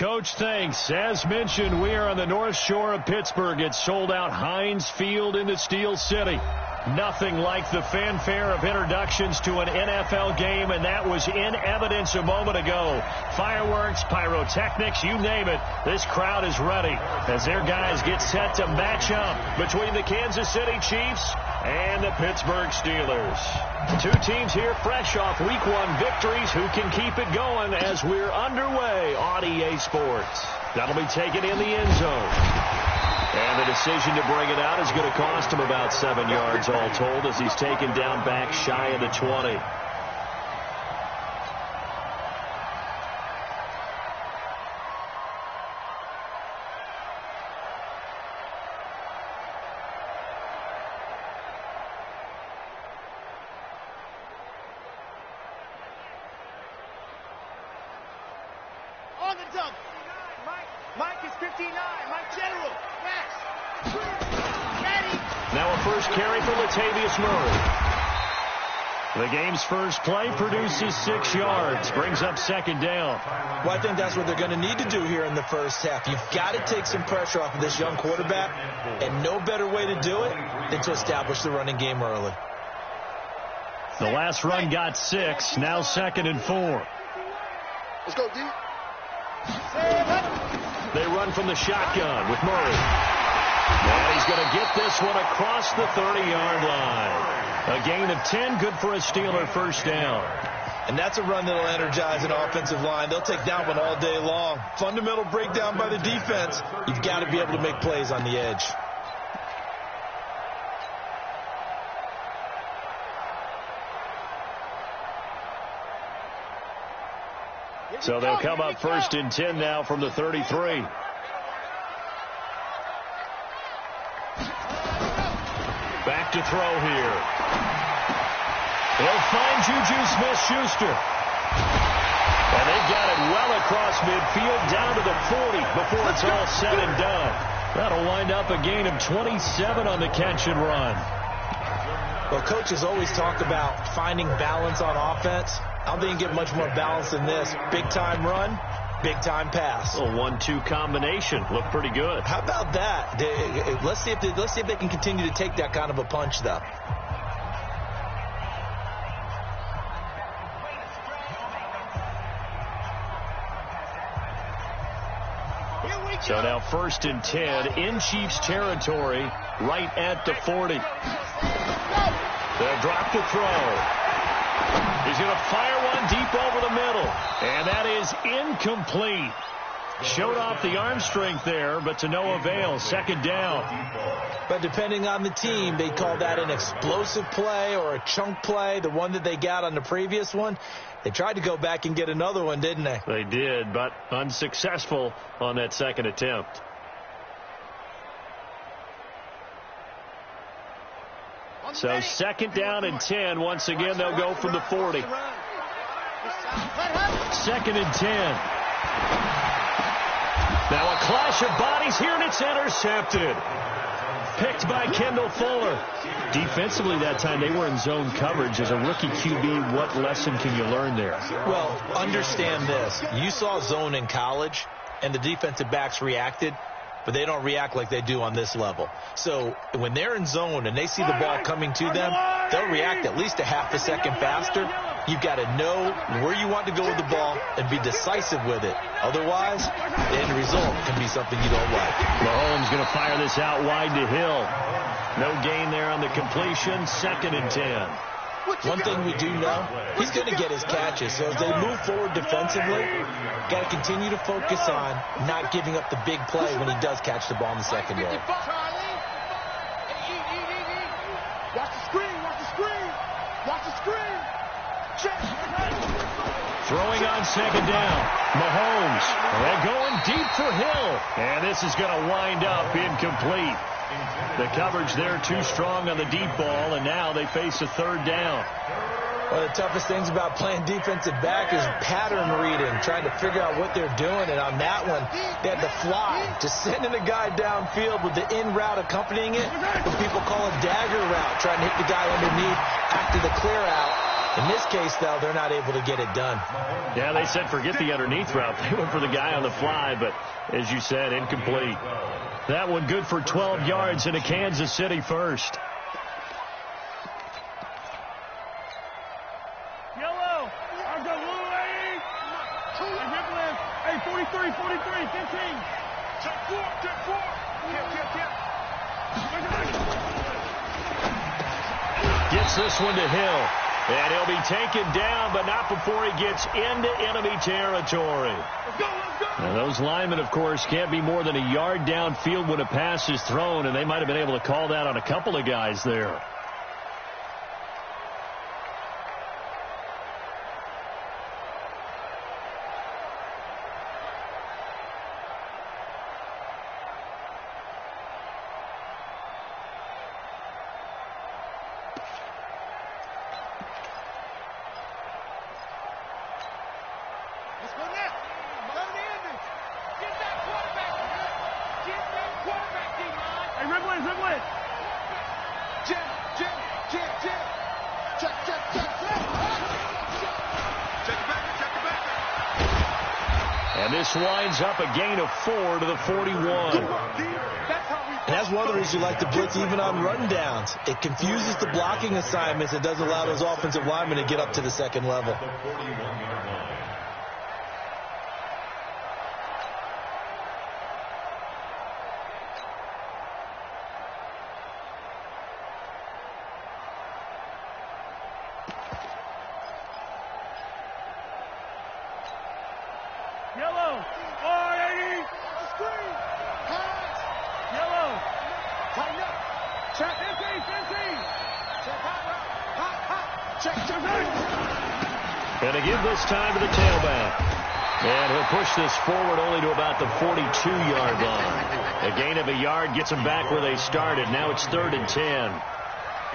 Coach, thanks. As mentioned, we are on the North Shore of Pittsburgh. It's sold out Heinz Field in the Steel City. Nothing like the fanfare of introductions to an NFL game, and that was in evidence a moment ago. Fireworks, pyrotechnics, you name it. This crowd is ready as their guys get set to match up between the Kansas City Chiefs and the Pittsburgh Steelers. Two teams here fresh off Week 1 victories. Who can keep it going as we're underway on EA Sports? That'll be taken in the end zone. And the decision to bring it out is going to cost him about 7 yards all told as he's taken down back shy of the 20. On the dump. Mike is 59. Mike General. Now a first carry for Latavius Murray. The game's first play produces 6 yards, brings up second down. Well, I think that's what they're going to need to do here in the first half. You've got to take some pressure off of this young quarterback, and no better way to do it than to establish the running game early. The last run got 6, now 2nd and 4. Let's go, D. They run from the shotgun with Murray. And he's going to get this one across the 30-yard line. A gain of 10, good for a Steeler first down. And that's a run that'll energize an offensive line. They'll take that one all day long. Fundamental breakdown by the defense. You've got to be able to make plays on the edge. So they'll come up first and 10 now from the 33. Back to throw here. They'll find Juju Smith-Schuster. And they've got it well across midfield down to the 40 before it's all said and done. That'll wind up a gain of 27 on the catch and run. Well, coaches always talk about finding balance on offense. I don't think you can get much more balance than this. Big-time run, big-time pass. A 1-2 combination. Looked pretty good. How about that? Let's see if they can continue to take that kind of a punch, though. So now first and 10 in Chiefs territory, right at the 40. They'll drop the throw. He's going to fire one deep over the middle. And that is incomplete. Showed off the arm strength there, but to no avail. Second down. But depending on the team, they call that an explosive play or a chunk play. The one that they got on the previous one, they tried to go back and get another one, didn't they? They did, but unsuccessful on that second attempt. So second down and 10. Once again, they'll go from the 40. Second and 10. Now a clash of bodies here, and it's intercepted. Picked by Kendall Fuller. Defensively that time, they were in zone coverage. As a rookie QB, what lesson can you learn there? Well, understand this. You saw zone in college, and the defensive backs reacted, but they don't react like they do on this level. So when they're in zone and they see the ball coming to them, they'll react at least a half a second faster. You've got to know where you want to go with the ball and be decisive with it. Otherwise, the end result can be something you don't like. Mahomes going to fire this out wide to Hill. No gain there on the completion. Second and 10. One thing we do know, he's going to get his catches. So as they move forward defensively, got to continue to focus on not giving up the big play when he does catch the ball in the secondary. Watch the screen, watch the screen, watch the screen. Check. Throwing on second down. Mahomes. They're going deep for Hill. And this is going to wind up incomplete. The coverage there too strong on the deep ball, and now they face a third down. One of the toughest things about playing defensive back is pattern reading, trying to figure out what they're doing. And on that one, they had to fly, just sending a guy downfield with the in route accompanying it, what people call a dagger route, trying to hit the guy underneath after the clear out. In this case, though, they're not able to get it done. Yeah, they said forget the underneath route. They went for the guy on the fly, but as you said, incomplete. That one good for 12 yards and a Kansas City first. Yellow. I've got blue 80. And rip left. Hey, 43, 43, 15. Check 4, check 4. Tip. Gets this one to Hill. And he'll be taken down, but not before he gets into enemy territory. Let's go. And those linemen, of course, can't be more than a yard downfield when a pass is thrown, and they might have been able to call that on a couple of guys there. And this winds up a gain of 4 to the 41. And that's one of the reasons you like to blitz even on run downs. It confuses the blocking assignments. It doesn't allow those offensive linemen to get up to the second level. Yellow. 480. Screen. Pass. Yellow. Tighten up. Check. 15. Check hot. Check. And to give this time to the tailback. And he'll push this forward only to about the 42-yard line. A gain of a yard gets them back where they started. Now it's 3rd and 10.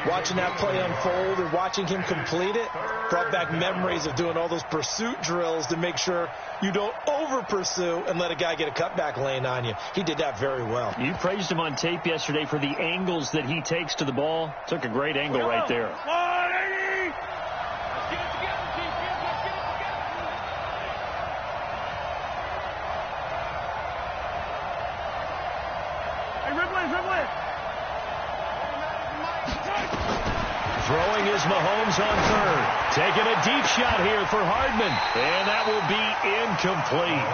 Watching that play unfold and watching him complete it brought back memories of doing all those pursuit drills to make sure you don't over-pursue and let a guy get a cutback lane on you. He did that very well. You praised him on tape yesterday for the angles that he takes to the ball. Took a great angle right there. 180. Let's get it together, defense. Let's get it together. Hey, Ribley. Throwing is Mahomes on 3rd. Taking a deep shot here for Hardman. And that will be incomplete.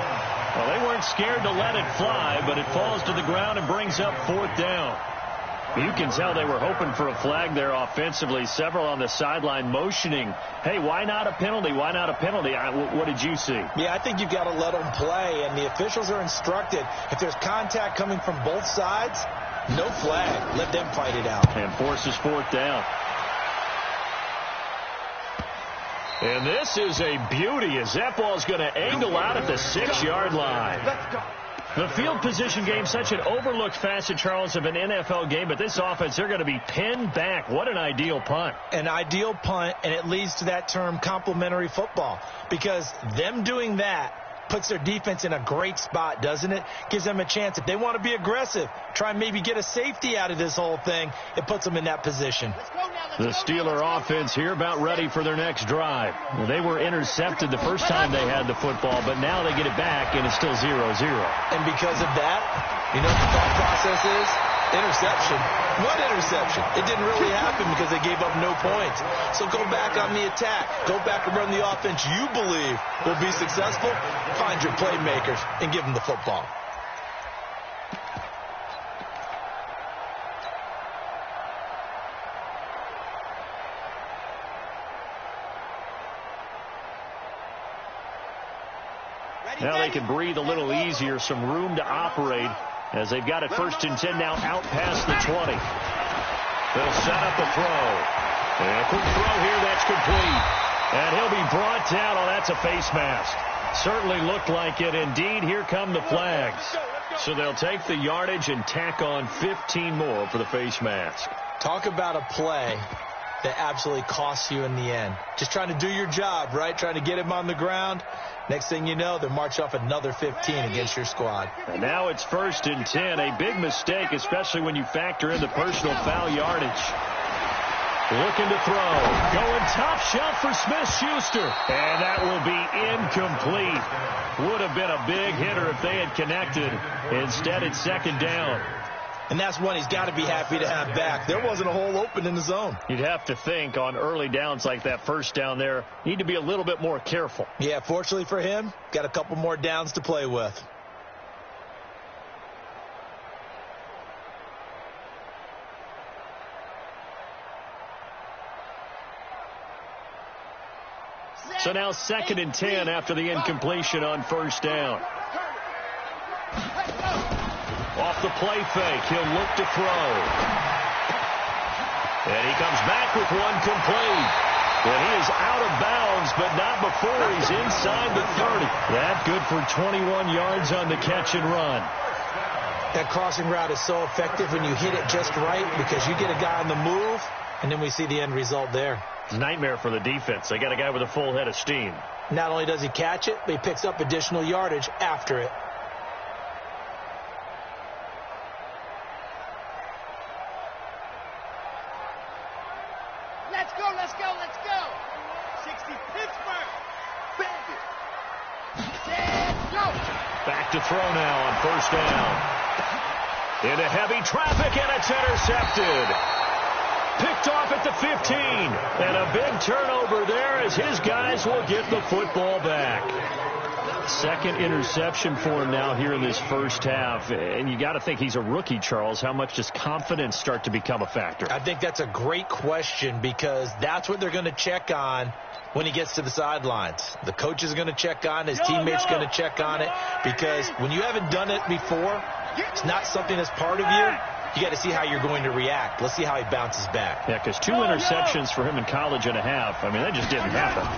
Well, they weren't scared to let it fly, but it falls to the ground and brings up 4th down. You can tell they were hoping for a flag there offensively. Several on the sideline motioning, hey, why not a penalty? Why not a penalty? What did you see? Yeah, I think you've got to let them play, and the officials are instructed. If there's contact coming from both sides, no flag. Let them fight it out. And forces 4th down. And this is a beauty as that ball's going to angle out at the 6-yard line. Let's go. The field position game, such an overlooked facet, Charles, of an NFL game, but this offense, they're going to be pinned back. What an ideal punt. An ideal punt, and it leads to that term complementary football, because them doing that puts their defense in a great spot, doesn't it? Gives them a chance. If they want to be aggressive, try and maybe get a safety out of this whole thing, it puts them in that position. The Steeler offense here about ready for their next drive. Well, they were intercepted the first time they had the football, but now they get it back, and it's still 0-0. And because of that, you know what the thought process is? Interception. What interception? It didn't really happen because they gave up no points. So go back on the attack. Go back and run the offense you believe will be successful. Find your playmakers and give them the football. Now they can breathe a little easier, some room to operate as they've got it 1st and 10 now out past the 20. They'll set up the throw. And a quick throw here, that's complete. And he'll be brought down. Oh, that's a face mask. Certainly looked like it. Indeed, here come the flags. So they'll take the yardage and tack on 15 more for the face mask. Talk about a play that absolutely costs you in the end. Just trying to do your job, right? Trying to get him on the ground. Next thing you know, they'll march off another 15 against your squad. And now it's 1st and 10. A big mistake, especially when you factor in the personal foul yardage. Looking to throw. Going top shelf for Smith-Schuster. And that will be incomplete. Would have been a big hitter if they had connected. Instead, it's second down. And that's one he's got to be happy to have back. There wasn't a hole open in the zone. You'd have to think on early downs like that first down there, need to be a little bit more careful. Yeah, fortunately for him, got a couple more downs to play with. So now 2nd and 10 after the incompletion on first down. Off the play fake, he'll look to throw. And he comes back with one complete. And he is out of bounds, but not before he's inside the 30. That good for 21 yards on the catch and run. That crossing route is so effective when you hit it just right because you get a guy on the move, and then we see the end result there. It's a nightmare for the defense. They got a guy with a full head of steam. Not only does he catch it, but he picks up additional yardage after it. Let's go, let's go, let's go. 60 Pittsburgh. Let's go. Back to throw now on first down. Into heavy traffic, and it's intercepted. Picked off at the 15. And a big turnover there as his guys will get the football back. Second interception for him now here in this first half. And you got to think he's a rookie, Charles. How much does confidence start to become a factor? I think that's a great question because that's what they're going to check on when he gets to the sidelines. The coach is going to check on, his teammates going to check on it, because when you haven't done it before, it's not something that's part of you. You got to see how you're going to react. Let's see how he bounces back. Yeah, because 2 interceptions for him in college and a half. I mean, that just didn't happen.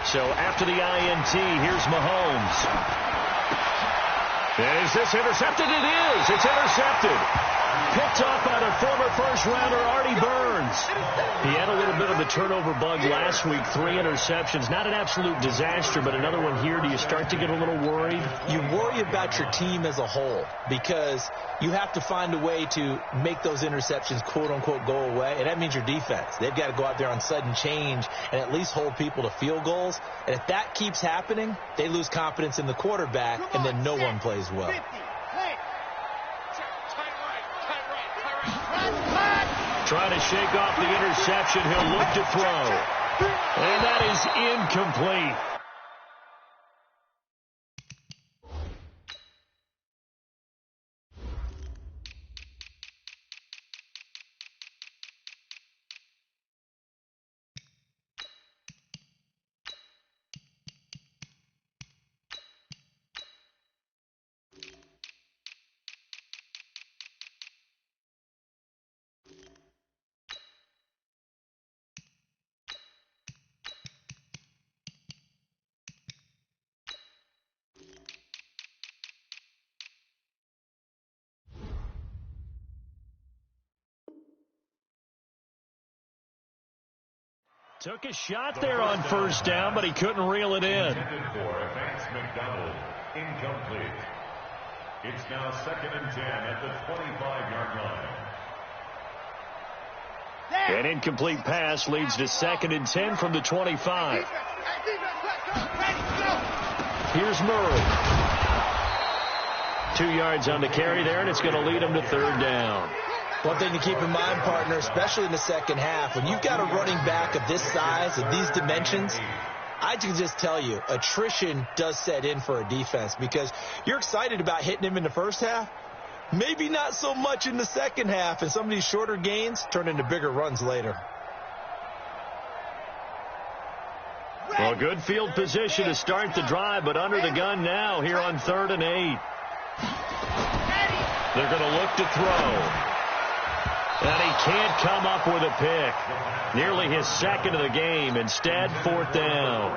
So after the INT, here's Mahomes. And is this intercepted? It is. It's intercepted. Picked off by the former first-rounder Artie Burns. He had a little bit of the turnover bug last week. 3 interceptions. Not an absolute disaster, but another one here. Do you start to get a little worried? You worry about your team as a whole because you have to find a way to make those interceptions, quote-unquote, go away. And that means your defense. They've got to go out there on sudden change and at least hold people to field goals. And if that keeps happening, they lose confidence in the quarterback, and then no one plays well. Trying to shake off the interception. He'll look to throw. And that is incomplete. Took a shot there on first down, but he couldn't reel it in. Incomplete. It's now 2nd and 10 at the 25-yard line. An incomplete pass leads to 2nd and 10 from the 25. Here's Murray. 2 yards on the carry there, and it's going to lead him to 3rd down. One thing to keep in mind, partner, especially in the second half, when you've got a running back of this size, of these dimensions, I can just tell you, attrition does set in for a defense because you're excited about hitting him in the first half. Maybe not so much in the second half, and some of these shorter gains turn into bigger runs later. Well, good field position to start the drive, but under the gun now here on 3rd and 8. They're going to look to throw. And he can't come up with a pick. Nearly his 2nd of the game. Instead, 4th down.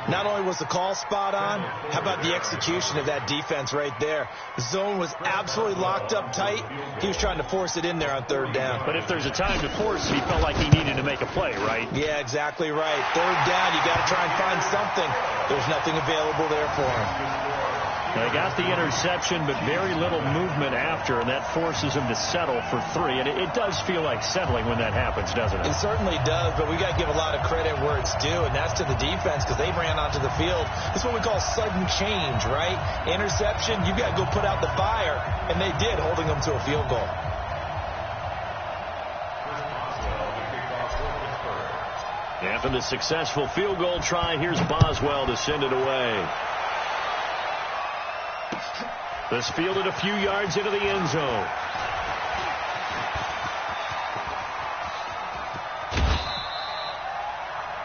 Not only was the call spot on, how about the execution of that defense right there? The zone was absolutely locked up tight. He was trying to force it in there on 3rd down. But if there's a time to force, he felt like he needed to make a play, right? Yeah, exactly right. 3rd down, you got to try and find something. There's nothing available there for him. They got the interception, but very little movement after, and that forces him to settle for 3. And it does feel like settling when that happens, doesn't it? It certainly does, but we got to give a lot of credit where it's due, and that's to the defense because they ran onto the field. This is what we call sudden change, right? Interception, you got to go put out the fire, and they did, holding them to a field goal. After the successful field goal try, here's Boswell to send it away. This fielded a few yards into the end zone.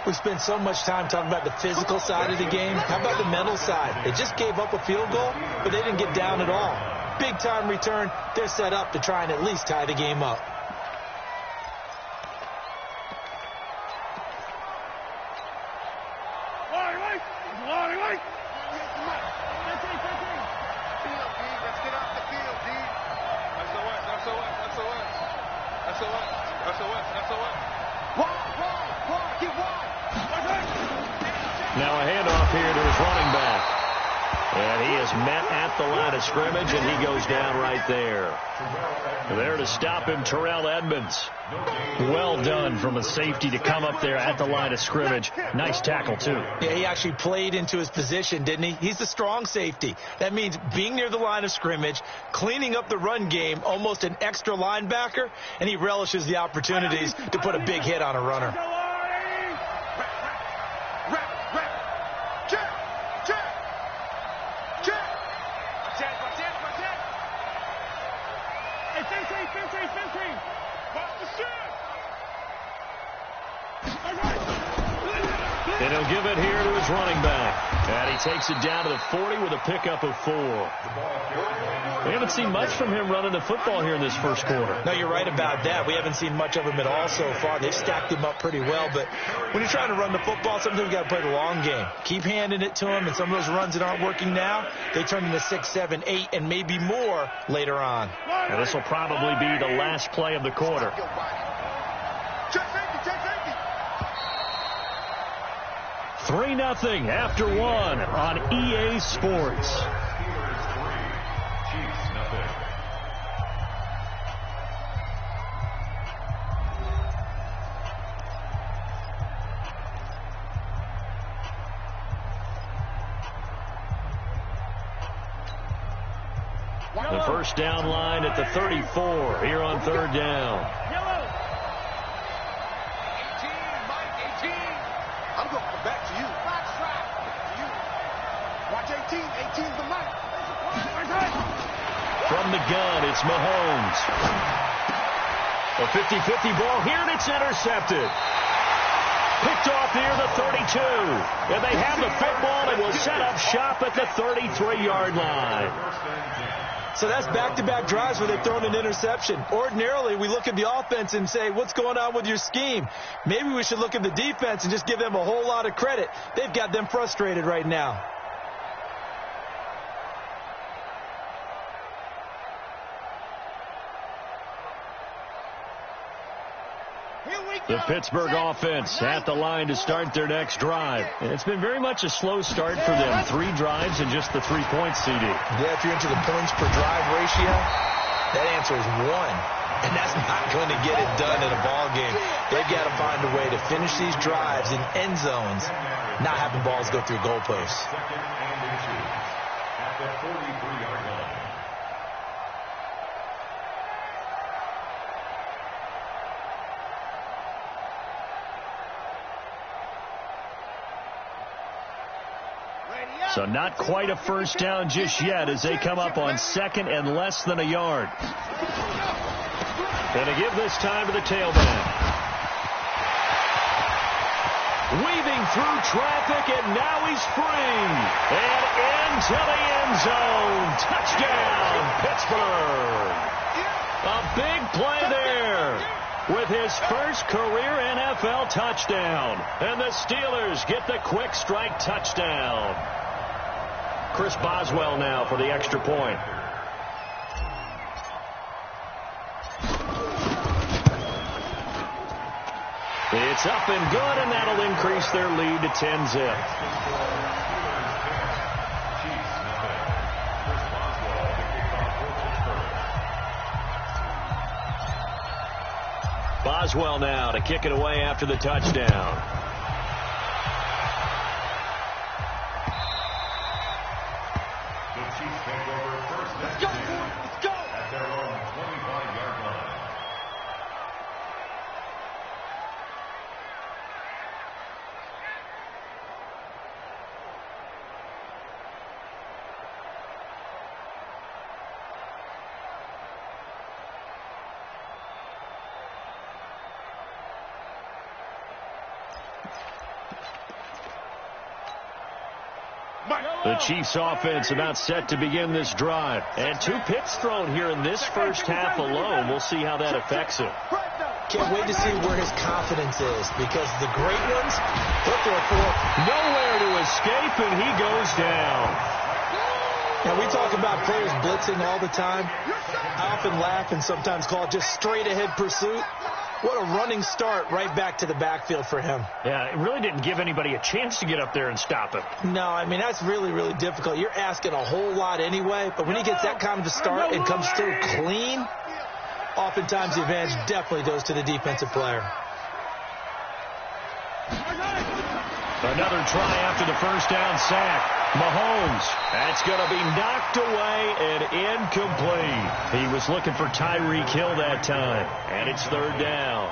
We spent so much time talking about the physical side of the game. How about the mental side? They just gave up a field goal, but they didn't get down at all. Big time return. They're set up to try and at least tie the game up. Now a handoff here to his running back. And he is met at the line of scrimmage, and he goes down right there. There to stop him, Terrell Edmonds. Well done from a safety to come up there at the line of scrimmage. Nice tackle, too. Yeah, he actually played into his position, didn't he? He's the strong safety. That means being near the line of scrimmage, cleaning up the run game, almost an extra linebacker, and he relishes the opportunities to put a big hit on a runner. And he'll give it here to his running back. And he takes it down to the 40 with a pickup of 4. We haven't seen much from him running the football here in this first quarter. No, you're right about that. We haven't seen much of him at all so far. They've stacked him up pretty well. But when you're trying to run the football, sometimes you've got to play the long game. Keep handing it to him. And some of those runs that aren't working now, they turn into 6, 7, 8, and maybe more later on. And this will probably be the last play of the quarter. 3-0 after 1 on EA Sports. The first down line at the 34 here on 3rd down. Back to you. Watch 18. 18's the mic. From the gun, it's Mahomes. A 50-50 ball here, and it's intercepted. Picked off near the 32. And they have the football and will set up shop at the 33-yard line. So that's back-to-back drives where they've thrown an interception. Ordinarily, we look at the offense and say, what's going on with your scheme? Maybe we should look at the defense and just give them a whole lot of credit. They've got them frustrated right now. The Pittsburgh offense at the line to start their next drive. And it's been very much a slow start for them. 3 drives and just the 3 points, CD. Yeah, if you're into the points per drive ratio, that answer is 1. And that's not going to get it done in a ball game. They've got to find a way to finish these drives in end zones, not having balls go through goalposts. At the 43-yard line. So not quite a first down just yet as they come up on 2nd and less than a yard. And to give this time to the tailback. Weaving through traffic, and now he's free. And into the end zone. Touchdown, Pittsburgh. A big play there with his first career NFL touchdown. And the Steelers get the quick strike touchdown. Chris Boswell now for the extra point. It's up and good, and that'll increase their lead to 10-zip. Boswell now to kick it away after the touchdown. The Chiefs take over first and 10 at their own 25-yard line. The Chiefs offense about set to begin this drive. And 2 picks thrown here in this first half alone. We'll see how that affects him. Can't wait to see where his confidence is, because the great ones, they'll throw for nowhere to escape, and he goes down. And we talk about players blitzing all the time. I often laugh and sometimes call it just straight ahead pursuit. What a running start right back to the backfield for him. Yeah, it really didn't give anybody a chance to get up there and stop him. No, I mean, that's really, really difficult. You're asking a whole lot anyway, but when he gets that kind of a start and comes through clean, oftentimes the advantage definitely goes to the defensive player. Another try after the first down sack. Mahomes, that's going to be knocked away and incomplete. He was looking for Tyreek Hill that time, and it's 3rd down.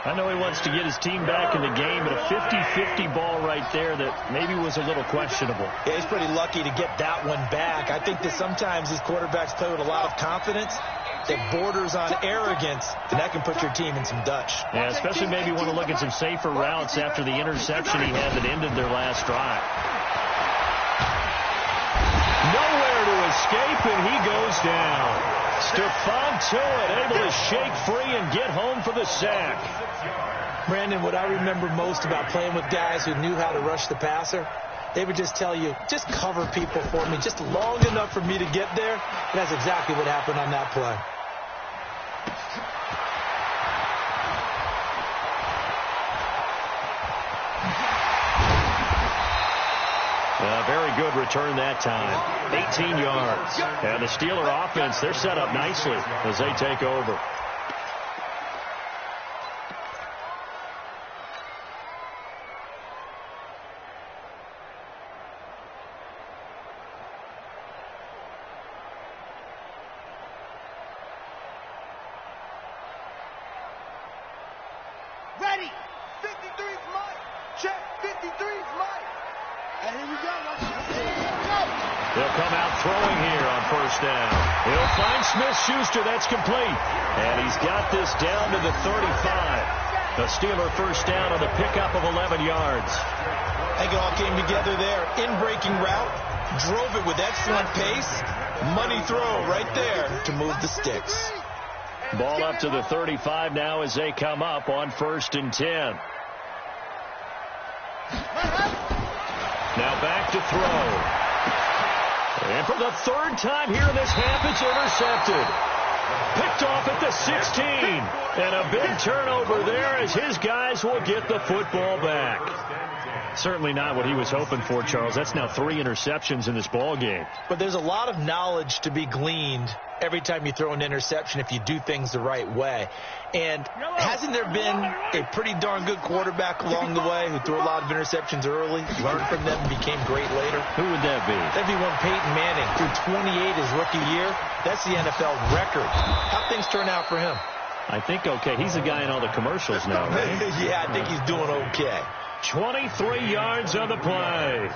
I know he wants to get his team back in the game, but a 50-50 ball right there that maybe was a little questionable. Yeah, he's pretty lucky to get that one back. I think that sometimes these quarterbacks play with a lot of confidence that borders on arrogance, and that can put your team in some Dutch. Yeah, especially maybe want to look at some safer routes after the interception he had that ended their last drive. Nowhere to escape, and he goes down. Stephon Tuitt able to shake free and get home for the sack. Brandon, what I remember most about playing with guys who knew how to rush the passer, they would just tell you, just cover people for me, just long enough for me to get there. And that's exactly what happened on that play. Very good return that time. 18 yards. And the Steeler offense, they're set up nicely as they take over. Ready. 53's Mike. Check. 53's Mike. And here we go. They'll come out throwing here on first down. He'll find Smith-Schuster. That's complete. And he's got this down to the 35. The Steeler first down on the pickup of 11 yards. I think it all came together there. In-breaking route. Drove it with excellent pace. Money throw right there to move the sticks. Ball up to the 35 now as they come up on 1st and 10. Now back to throw. And for the 3rd time here in this half, it's intercepted. Picked off at the 16. And a big turnover there as his guys will get the football back. Certainly not what he was hoping for, Charles. That's now 3 interceptions in this ball game. But there's a lot of knowledge to be gleaned every time you throw an interception if you do things the right way. And hasn't there been a pretty darn good quarterback along the way who threw a lot of interceptions early, learned from them, and became great later? Who would that be? That'd be one Peyton Manning threw 28 his rookie year. That's the NFL record. How'd things turn out for him? I think okay. He's the guy in all the commercials now, right? Yeah, I think he's doing okay. 23 yards on the play.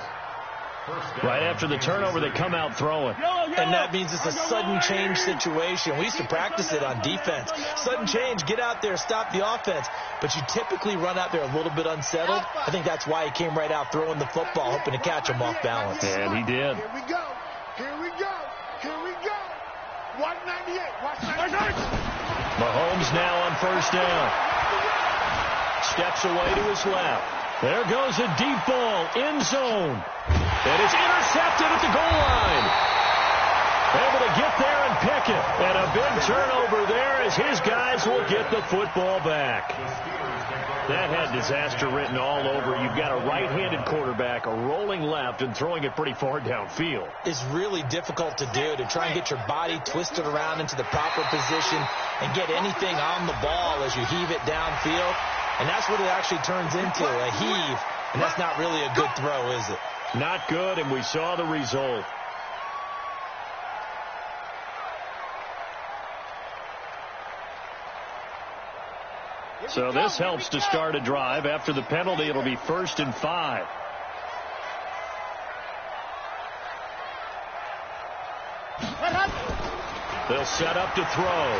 Right after the turnover, they come out throwing. And that means it's a sudden change situation. We used to practice it on defense. Sudden change, get out there, stop the offense. But you typically run out there a little bit unsettled. I think that's why he came right out throwing the football, hoping to catch him off balance. And he did. Here we go. Here we go. Here we go. Watch 98. Watch 98. Mahomes now on first down. Steps away to his left. There goes a deep ball, end zone. And it's intercepted at the goal line. Able to get there and pick it. And a big turnover there as his guys will get the football back. That had disaster written all over. You've got a right-handed quarterback, a rolling left, and throwing it pretty far downfield. It's really difficult to do, to try and get your body twisted around into the proper position and get anything on the ball as you heave it downfield. And that's what it actually turns into, a heave. And that's not really a good throw, is it? Not good, and we saw the result. So this helps to start a drive. After the penalty, it'll be 1st and 5. They'll set up to throw.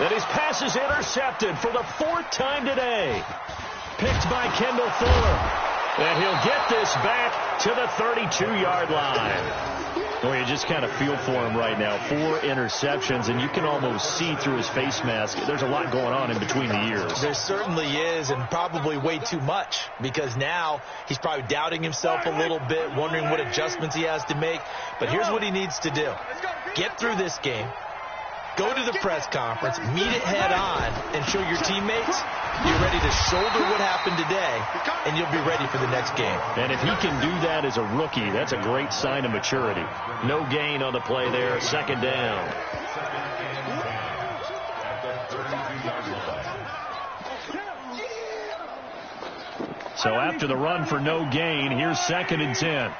And his pass is intercepted for the 4th time today. Picked by Kendall Fuller. And he'll get this back to the 32-yard line. Well, you just kind of feel for him right now. 4 interceptions, and you can almost see through his face mask. There's a lot going on in between the ears. There certainly is, and probably way too much, because now he's probably doubting himself a little bit, wondering what adjustments he has to make. But here's what he needs to do. Get through this game. Go to the press conference, meet it head on, and show your teammates you're ready to shoulder what happened today, and you'll be ready for the next game. And if he can do that as a rookie, that's a great sign of maturity. No gain on the play there, 2nd down. So after the run for no gain, here's 2nd and 10.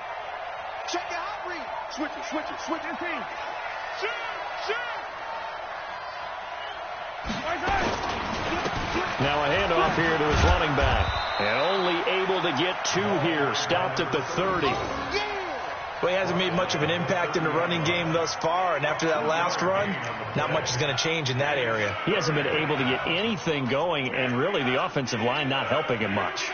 Check it out, read. Switch it, team. Shoot. Now a handoff here to his running back. And only able to get 2 here. Stopped at the 30. Well, he hasn't made much of an impact in the running game thus far, and after that last run, not much is going to change in that area. He hasn't been able to get anything going, and really the offensive line not helping him much.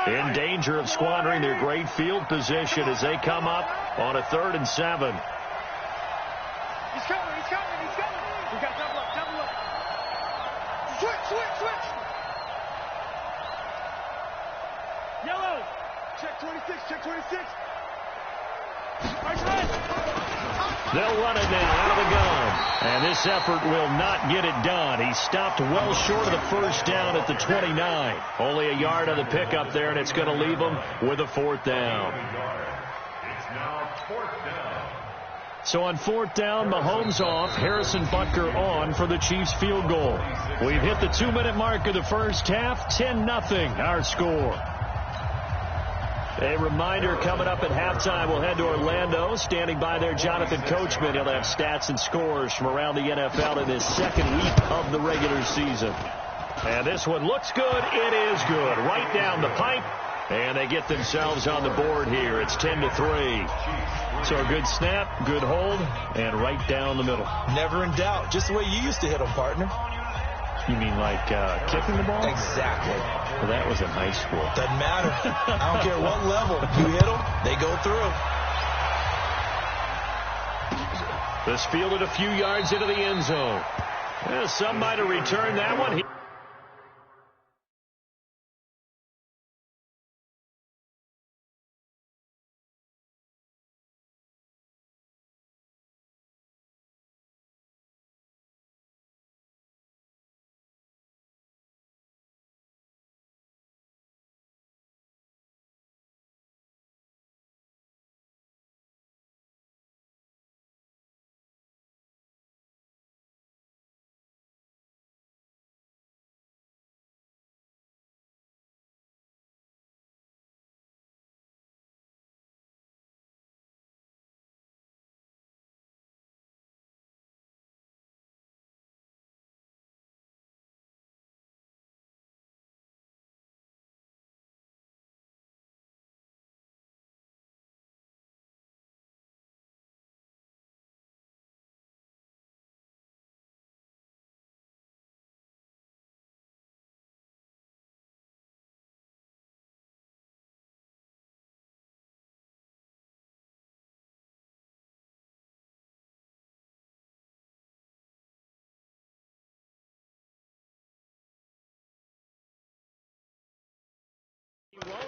In danger of squandering their great field position as they come up on a 3rd and 7. He's coming. We got double up. Switch. Yellow. Check 26. They'll run it now out of the gun. And this effort will not get it done. He stopped well short of the 1st down at the 29. Only a yard on the pickup there, and it's going to leave them with a 4th down. It's now 4th down. So on 4th down, Mahomes off, Harrison Butker on for the Chiefs field goal. We've hit the 2-minute mark of the first half, 10-0 our score. A reminder, coming up at halftime, we'll head to Orlando. Standing by there, Jonathan Coachman. He'll have stats and scores from around the NFL in his 2nd week of the regular season. And this one looks good. It is good. Right down the pipe. And they get themselves on the board here. It's 10-3. So a good snap, good hold, and right down the middle. Never in doubt. Just the way you used to hit them, partner. You mean like kicking the ball? Exactly. Well, that was in high school. Doesn't matter. I don't care what level. You hit them, they go through. This fielded a few yards into the end zone. Well, some might have returned that one.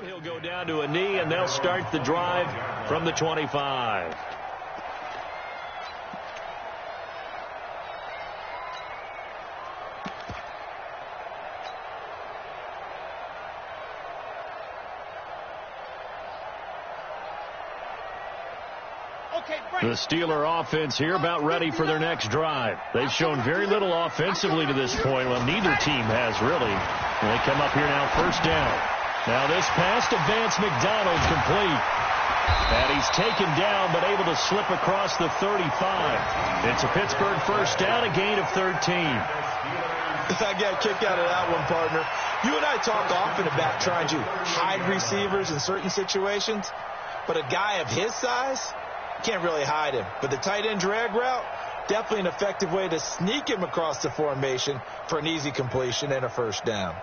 He'll go down to a knee, and they'll start the drive from the 25. The Steeler offense here about ready for their next drive. They've shown very little offensively to this point. Well, neither team has really. And they come up here now, first down. Now this pass to Vance McDonald complete. And he's taken down but able to slip across the 35. It's a Pittsburgh first down, a gain of 13. I got a kick out of that one, partner. You and I talk often about trying to hide receivers in certain situations, but a guy of his size, can't really hide him. But the tight end drag route, definitely an effective way to sneak him across the formation for an easy completion and a first down.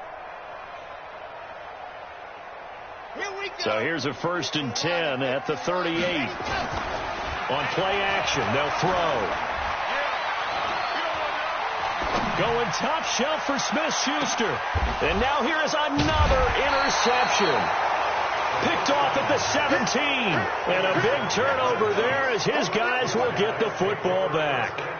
So here's a 1st and 10 at the 38. On play action, they'll throw. Going top shelf for Smith-Schuster. And now here is another interception. Picked off at the 17. And a big turnover there as his guys will get the football back.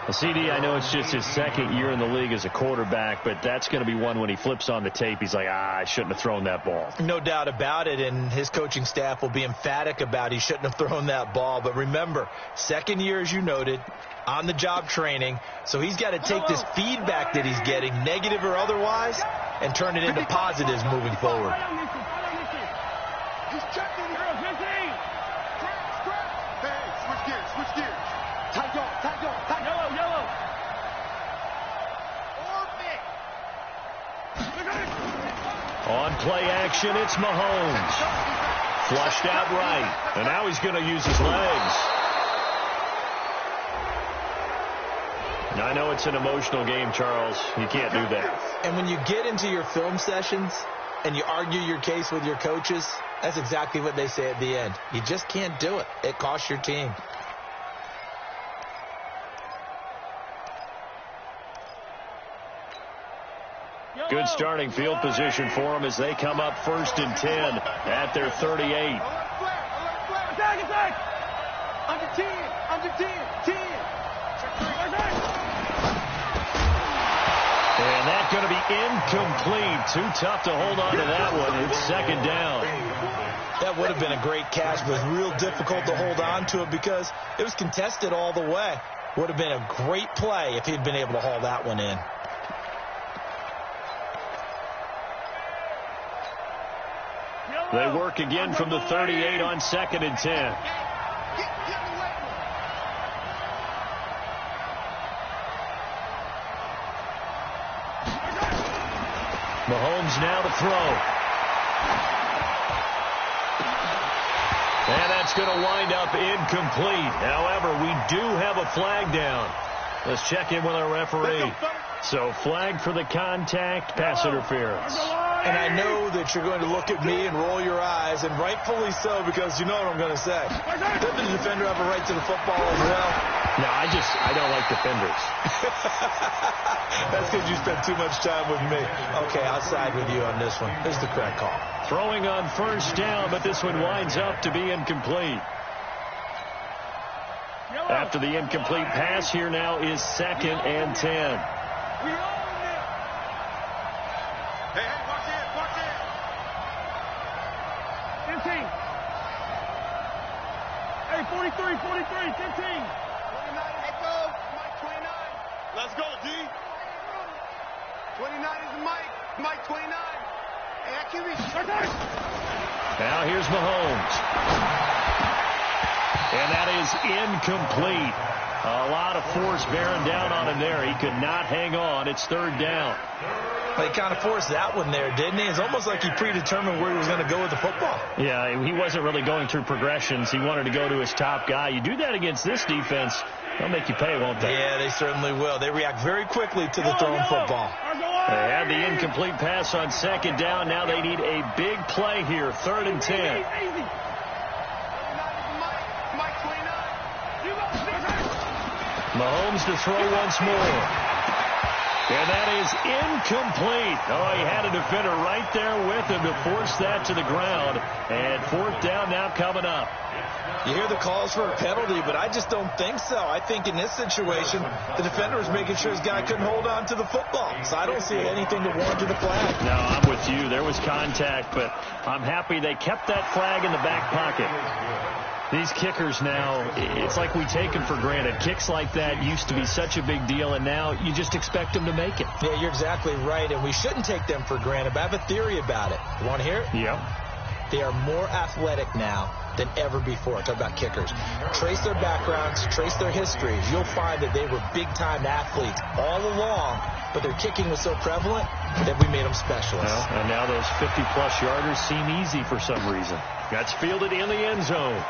CD, I know it's just his second year in the league as a quarterback, but that's going to be one when he flips on the tape, he's like, I shouldn't have thrown that ball. No doubt about it, and his coaching staff will be emphatic about he shouldn't have thrown that ball. But remember, second year, as you noted, on-the-job training, so he's got to take this feedback that he's getting, negative or otherwise, and turn it into positives moving forward. He's checking. Hey, switch gears. Tight dog. Yellow. On play action, it's Mahomes. Flushed out right. And now he's going to use his legs. I know it's an emotional game, Charles. You can't do that. And when you get into your film sessions and you argue your case with your coaches, that's exactly what they say at the end. You just can't do it. It costs your team. Good starting field position for them as they come up 1st and 10 at their 38. Attack! Under 10. And that's going to be incomplete. Too tough to hold on to that one. It's 2nd down. That would have been a great catch, but it was real difficult to hold on to it because it was contested all the way. Would have been a great play if he'd been able to haul that one in. They work again from the 38 on 2nd and 10. Mahomes now to throw. And that's going to wind up incomplete. However, we do have a flag down. Let's check in with our referee. So flag for the contact, pass interference. And I know that you're going to look at me and roll your eyes, and rightfully so, because you know what I'm going to say. Doesn't the defender have a right to the football as well? No, I don't like defenders. That's because you spent too much time with me. Okay, I'll side with you on this one. This is the correct call. Throwing on 1st down, but this one winds up to be incomplete. After the incomplete pass, here now is 2nd and 10. Hey, 43, 15. 29, let's go. Mike, 29. Let's go, D. 29 is the Mike. Mike, 29. Hey, I can't reach. Now here's Mahomes. And that is incomplete. A lot of force bearing down on him there. He could not hang on. It's 3rd down. He kind of forced that one there, didn't he? It's almost like he predetermined where he was going to go with the football. Yeah, he wasn't really going through progressions. He wanted to go to his top guy. You do that against this defense, they'll make you pay, won't they? Yeah, they certainly will. They react very quickly to the thrown football. They had the incomplete pass on 2nd down. Now they need a big play here, 3rd and 10. Mahomes to throw once more. And that is incomplete. Oh, he had a defender right there with him to force that to the ground. And fourth down now coming up. You hear the calls for a penalty, but I just don't think so. I think in this situation, the defender was making sure his guy couldn't hold on to the football. So I don't see anything to warrant the flag. No, I'm with you. There was contact, but I'm happy they kept that flag in the back pocket. These kickers now, it's like we take them for granted. Kicks like that used to be such a big deal, and now you just expect them to make it. Yeah, you're exactly right, and we shouldn't take them for granted, but I have a theory about it. You want to hear it? Yeah. They are more athletic now than ever before. Talk about kickers. Trace their backgrounds, trace their histories. You'll find that they were big-time athletes all along, but their kicking was so prevalent that we made them specialists. Well, and now those 50-plus yarders seem easy for some reason. That's fielded in the end zone.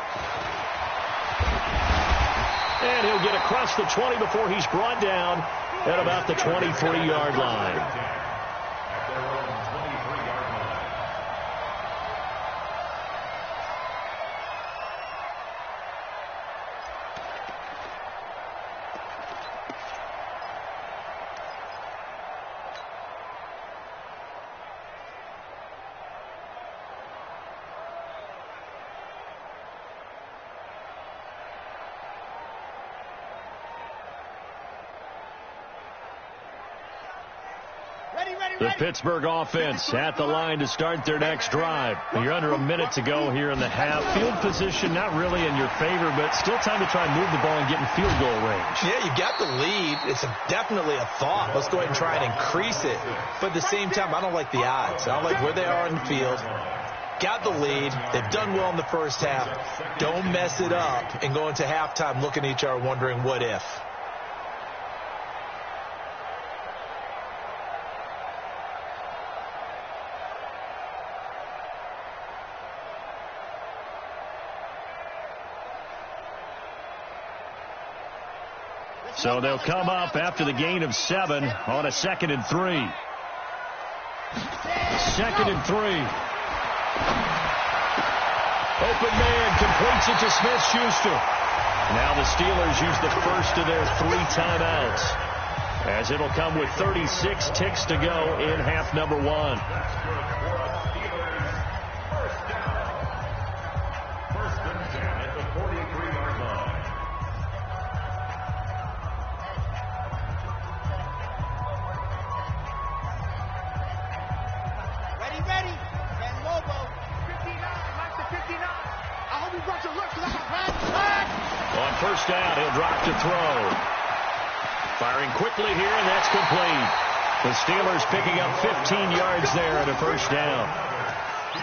And he'll get across the 20 before he's brought down at about the 23-yard line. The Pittsburgh offense at the line to start their next drive. You're under a minute to go here in the half. Field position not really in your favor, but still time to try and move the ball and get in field goal range. Yeah, you got the lead. It's definitely a thought. Let's go ahead and try and increase it. But at the same time, I don't like the odds. I don't like where they are in the field. Got the lead. They've done well in the first half. Don't mess it up and go into halftime looking at each other wondering what if. So they'll come up after the gain of 7 on a 2nd and 3. 2nd and 3. Open man completes it to Smith-Schuster. Now the Steelers use the first of their 3 timeouts, as it'll come with 36 ticks to go in half number 1. On first down, he'll drop to throw. Firing quickly here, and that's complete. The Steelers picking up 15 yards there at a first down.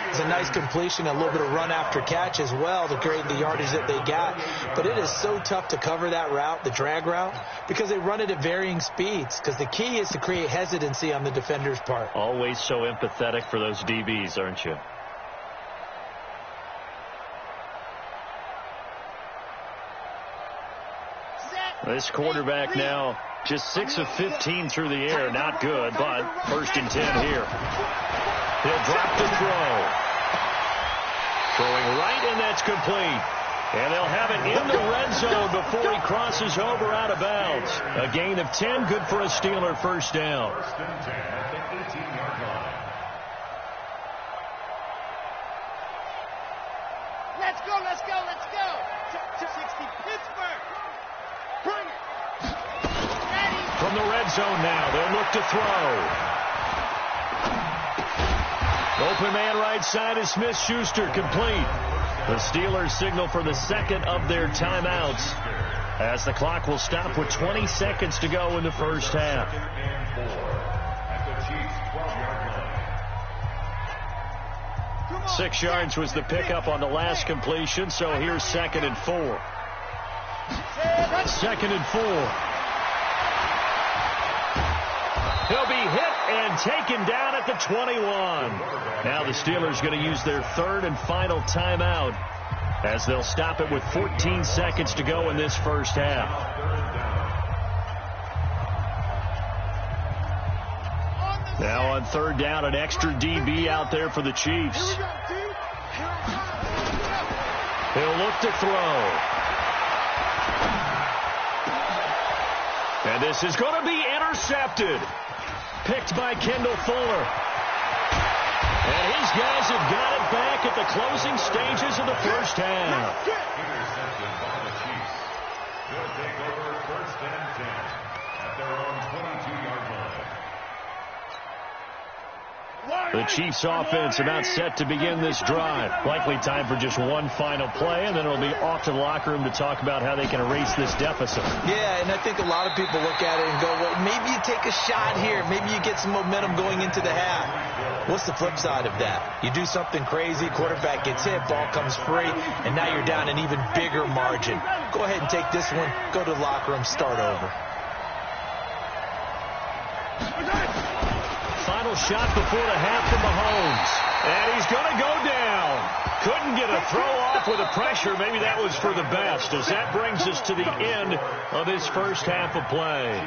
It's a nice completion, a little bit of run after catch as well to create the yardage that they got. But it is so tough to cover that route, the drag route, because they run it at varying speeds. Because the key is to create hesitancy on the defender's part. Always so empathetic for those DBs, aren't you? This quarterback now just 6 of 15 through the air. Not good, but 1st and 10 here. He'll drop to throw. Throwing right, and that's complete. And they'll have it in the red zone before he crosses over out of bounds. A gain of 10, good for a Steeler first down. 1st and 10 at the 18-yard line. Let's go, let's go, let's go. 60 Pittsburgh. Bring it. Ready. From the red zone now, they'll look to throw. Open man right side is Smith-Schuster, complete. The Steelers signal for the 2nd of their timeouts, as the clock will stop with 20 seconds to go in the first half. 2nd and 4 at the Chiefs' 12-yard line. 6 yards was the pickup on the last completion, so here's 2nd and 4. 2nd and 4. He'll be hit and taken down at the 21. Now the Steelers going to use their 3rd and final timeout, as they'll stop it with 14 seconds to go in this first half. Now on 3rd down, an extra DB out there for the Chiefs. He'll look to throw. And this is going to be intercepted. Picked by Kendall Fuller. And his guys have got it back at the closing stages of the first half. Intercepted by the Chiefs. They'll take over first and 10 at their own 22-yard line. The Chiefs offense about set to begin this drive. Likely time for just one final play, and then it'll be off to the locker room to talk about how they can erase this deficit. Yeah, and I think a lot of people look at it and go, well, maybe you take a shot here. Maybe you get some momentum going into the half. What's the flip side of that? You do something crazy, quarterback gets hit, ball comes free, and now you're down an even bigger margin. Go ahead and take this one, go to the locker room, start over. Final shot before the half from Mahomes. And he's going to go down. Couldn't get a throw off with the pressure. Maybe that was for the best, as that brings us to the end of this first half of play.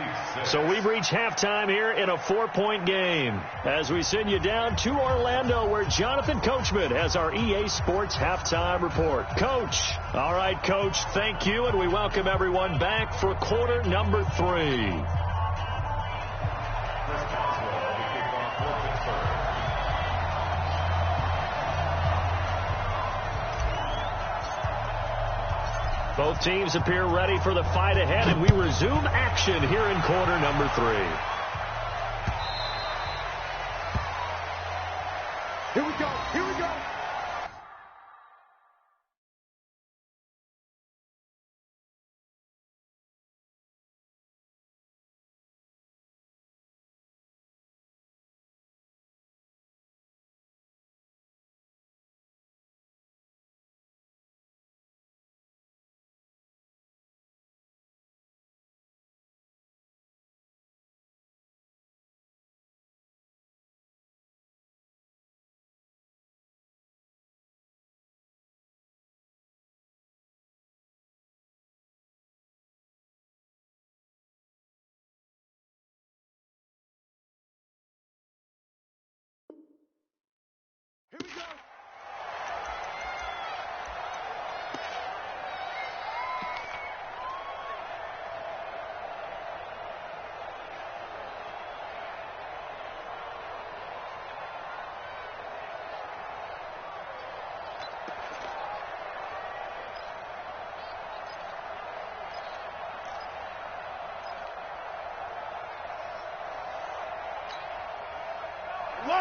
So we've reached halftime here in a 4-point game, as we send you down to Orlando, where Jonathan Coachman has our EA Sports halftime report. Coach. All right, Coach, thank you, and we welcome everyone back for quarter number 3. Both teams appear ready for the fight ahead, and we resume action here in quarter number 3. Here we go. Here we go. Here we go.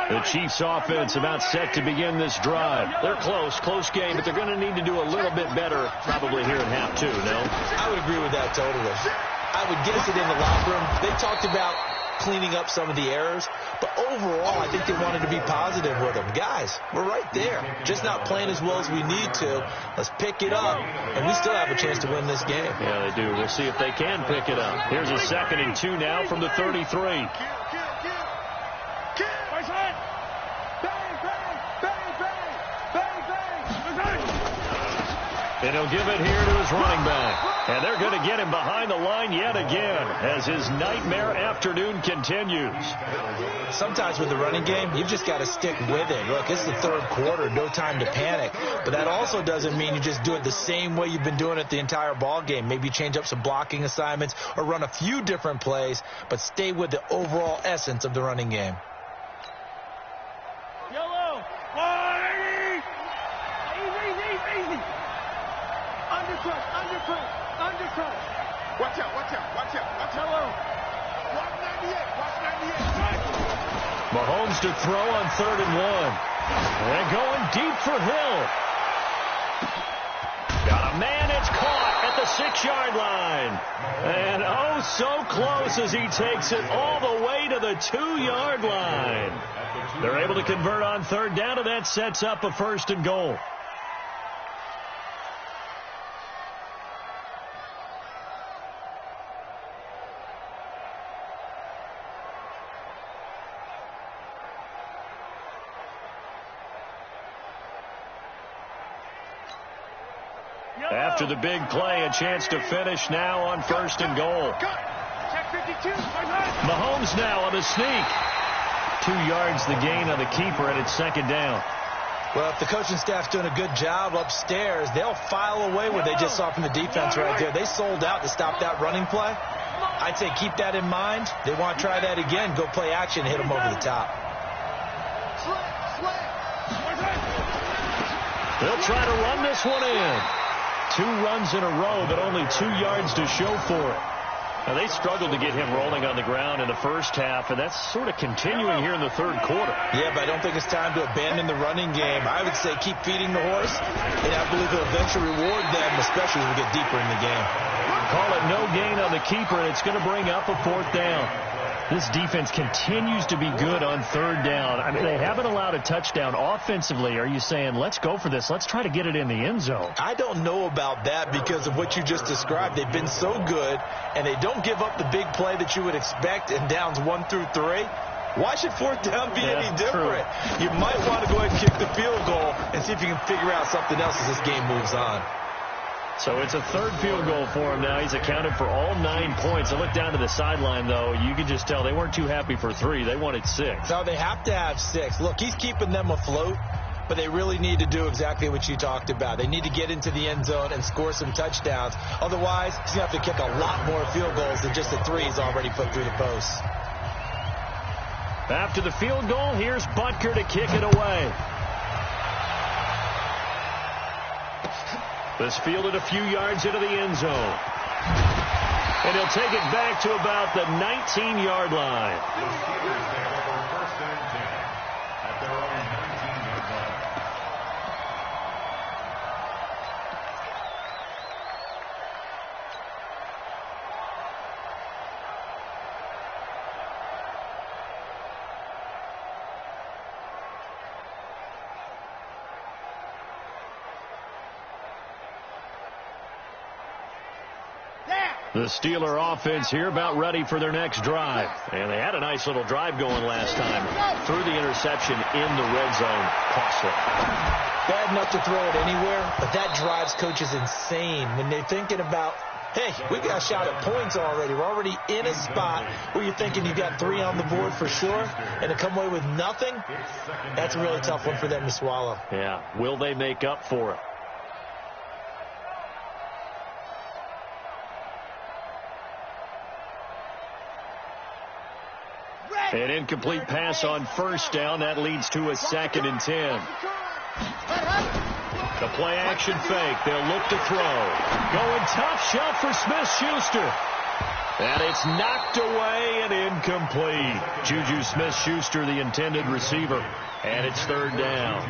The Chiefs offense about set to begin this drive. They're close game, but they're going to need to do a little bit better probably here in half 2, no? I would agree with that totally. I would guess it in the locker room. They talked about cleaning up some of the errors, but overall I think they wanted to be positive with them. Guys, we're right there. Just not playing as well as we need to. Let's pick it up, and we still have a chance to win this game. Yeah, they do. We'll see if they can pick it up. Here's a 2nd and 2 now from the 33. And he'll give it here to his running back. And they're going to get him behind the line yet again as his nightmare afternoon continues. Sometimes with the running game, you've just got to stick with it. Look, it's the 3rd quarter, no time to panic. But that also doesn't mean you just do it the same way you've been doing it the entire ball game. Maybe change up some blocking assignments or run a few different plays, but stay with the overall essence of the running game. Yellow. Easy. Undercut. Watch out. Yellow. Watch 98. Mahomes to throw on 3rd and 1. And going deep for Hill. Got a man, it's caught at the 6-yard line. And oh, so close as he takes it all the way to the 2-yard line. They're able to convert on 3rd down, and that sets up a 1st and goal. After the big play, a chance to finish now on 1st and goal. Mahomes now on the sneak. 2 yards the gain on the keeper, and it's 2nd down. Well, if the coaching staff's doing a good job upstairs, they'll file away what they just saw from the defense right there. They sold out to stop that running play. I'd say keep that in mind. They want to try that again. Go play action, hit them over the top. They'll try to run this one in. 2 runs in a row, but only 2 yards to show for it. Now, they struggled to get him rolling on the ground in the first half, and that's sort of continuing here in the third quarter. Yeah, but I don't think it's time to abandon the running game. I would say keep feeding the horse, and I believe it'll eventually reward them, especially as we get deeper in the game. Call it no gain on the keeper, and it's going to bring up a 4th down. This defense continues to be good on 3rd down. I mean, they haven't allowed a touchdown offensively. Are you saying, let's go for this? Let's try to get it in the end zone. I don't know about that because of what you just described. They've been so good, and they don't give up the big play that you would expect in downs 1 through 3. Why should 4th down be any different? True. You might want to go ahead and kick the field goal and see if you can figure out something else as this game moves on. So it's a 3rd field goal for him now. He's accounted for all 9 points. I look down to the sideline, though. You can just tell they weren't too happy for 3. They wanted 6. No, they have to have 6. Look, he's keeping them afloat, but they really need to do exactly what you talked about. They need to get into the end zone and score some touchdowns. Otherwise, he's going to have to kick a lot more field goals than just the 3 he's already put through the posts. After the field goal, here's Butker to kick it away. This fielded a few yards into the end zone. And he'll take it back to about the 19-yard line. The Steelers take over 1st and 10 at their own 19-yard line. The Steeler offense here about ready for their next drive. And they had a nice little drive going last time. Threw the interception in the red zone. Costly. Bad enough to throw it anywhere, but that drives coaches insane when they're thinking about, hey, we got a shot at points already. We're already in a spot where you're thinking you got 3 on the board for sure, and to come away with nothing, that's a really tough one for them to swallow. Yeah. Will they make up for it? An incomplete pass on 1st down. That leads to a 2nd and 10. The play action fake. They'll look to throw. Going top shelf for Smith-Schuster. And it's knocked away and incomplete. Juju Smith-Schuster, the intended receiver. And it's 3rd down.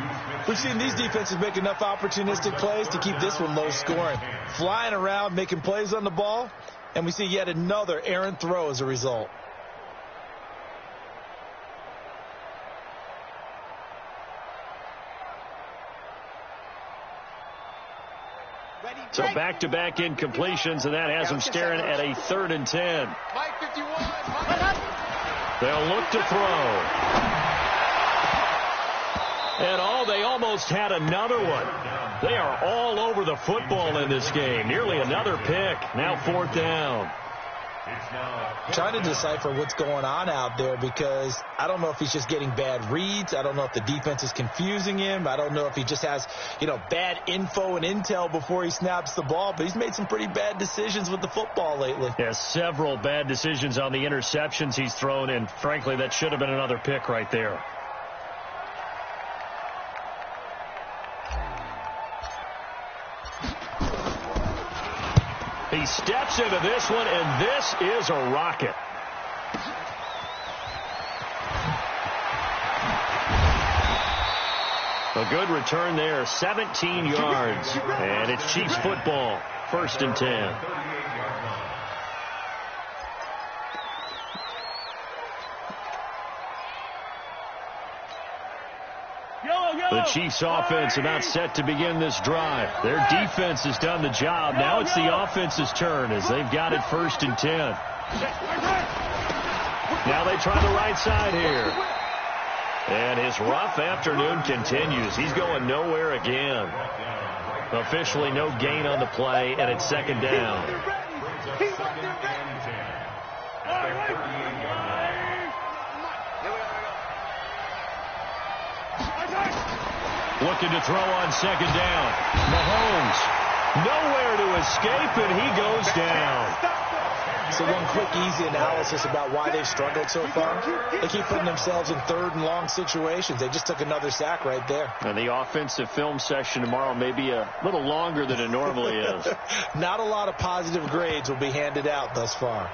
We've seen these defenses make enough opportunistic plays to keep this one low scoring. Flying around, making plays on the ball. And we see yet another errant throw as a result. So back-to-back incompletions, and that has them staring at a 3rd and 10. They'll look to throw. And they almost had another one. They are all over the football in this game. Nearly another pick. Now 4th down. Trying to decipher what's going on out there because I don't know if he's just getting bad reads. I don't know if the defense is confusing him. I don't know if he just has, bad info and intel before he snaps the ball. But he's made some pretty bad decisions with the football lately. Yeah, several bad decisions on the interceptions he's thrown in. Frankly, that should have been another pick right there. He steps into this one, and this is a rocket. A good return there, 17 yards. And it's Chiefs football, 1st and 10. The Chiefs offense about set to begin this drive. Their defense has done the job. Now it's the offense's turn as they've got it 1st and 10. Now they try the right side here. And his rough afternoon continues. He's going nowhere again. Officially no gain on the play, and it's 2nd down. Looking to throw on 2nd down. Mahomes nowhere to escape, and he goes down. So one quick, easy analysis about why they've struggled so far. They keep putting themselves in third and long situations. They just took another sack right there. And the offensive film session tomorrow may be a little longer than it normally is. Not a lot of positive grades will be handed out thus far.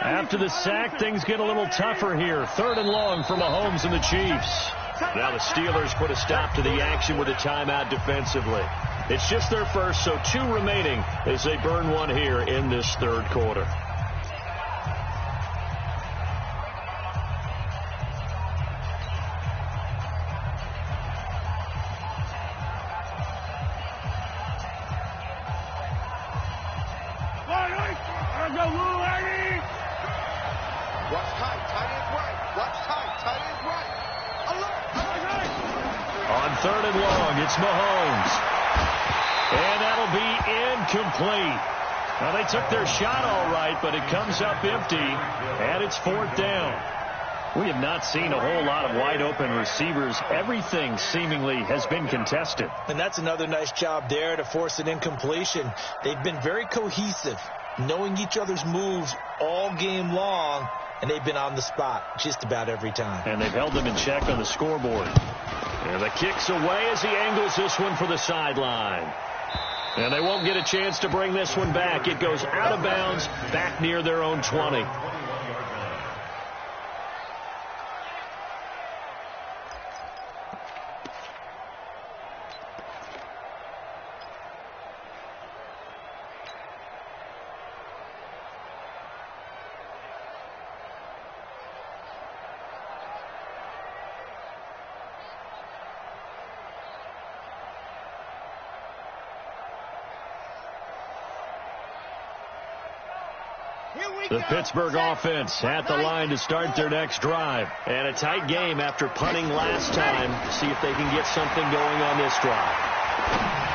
After the sack, things get a little tougher here. Third and long for Mahomes and the Chiefs. Now the Steelers put a stop to the action with a timeout defensively. It's just their first, so 2 remaining as they burn one here in this third quarter. On third and long, it's Mahomes. And that'll be incomplete. Now, they took their shot all right, but it comes up empty, and it's 4th down. We have not seen a whole lot of wide-open receivers. Everything seemingly has been contested. And that's another nice job there to force an incompletion. They've been very cohesive, knowing each other's moves all game long, and they've been on the spot just about every time. And they've held them in check on the scoreboard. And the kick's away as he angles this one for the sideline. And they won't get a chance to bring this one back. It goes out of bounds back near their own 20. The Pittsburgh offense at the line to start their next drive. And a tight game after punting last time. See if they can get something going on this drive.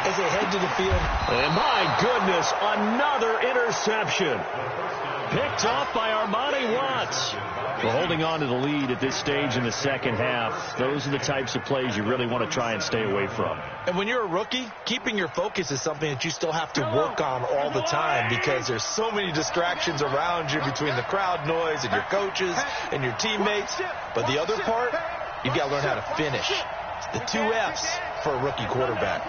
As they head to the field. And my goodness, another interception. Picked off by Armani Watts. Well, holding on to the lead at this stage in the second half, those are the types of plays you really want to try and stay away from. And when you're a rookie, keeping your focus is something that you still have to work on all the time because there's so many distractions around you between the crowd noise and your coaches and your teammates. But the other part, you've got to learn how to finish. It's the 2 F's for a rookie quarterback.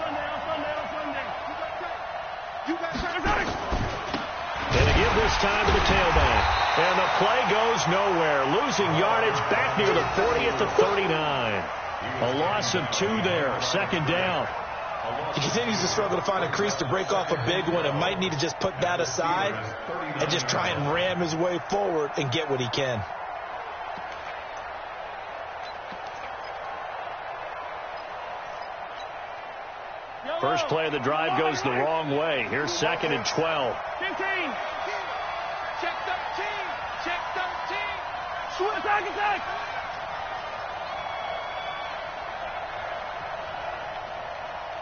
And they give this time to the tailback. And the play goes nowhere. Losing yardage back near the 40 at the 39. A loss of 2 there. Second down. He continues to struggle to find a crease to break off a big one and might need to just put that aside and just try and ram his way forward and get what he can. First play of the drive goes the wrong way. Here's 2nd and 12. 15. Check 13. Check 13. Shoot attack.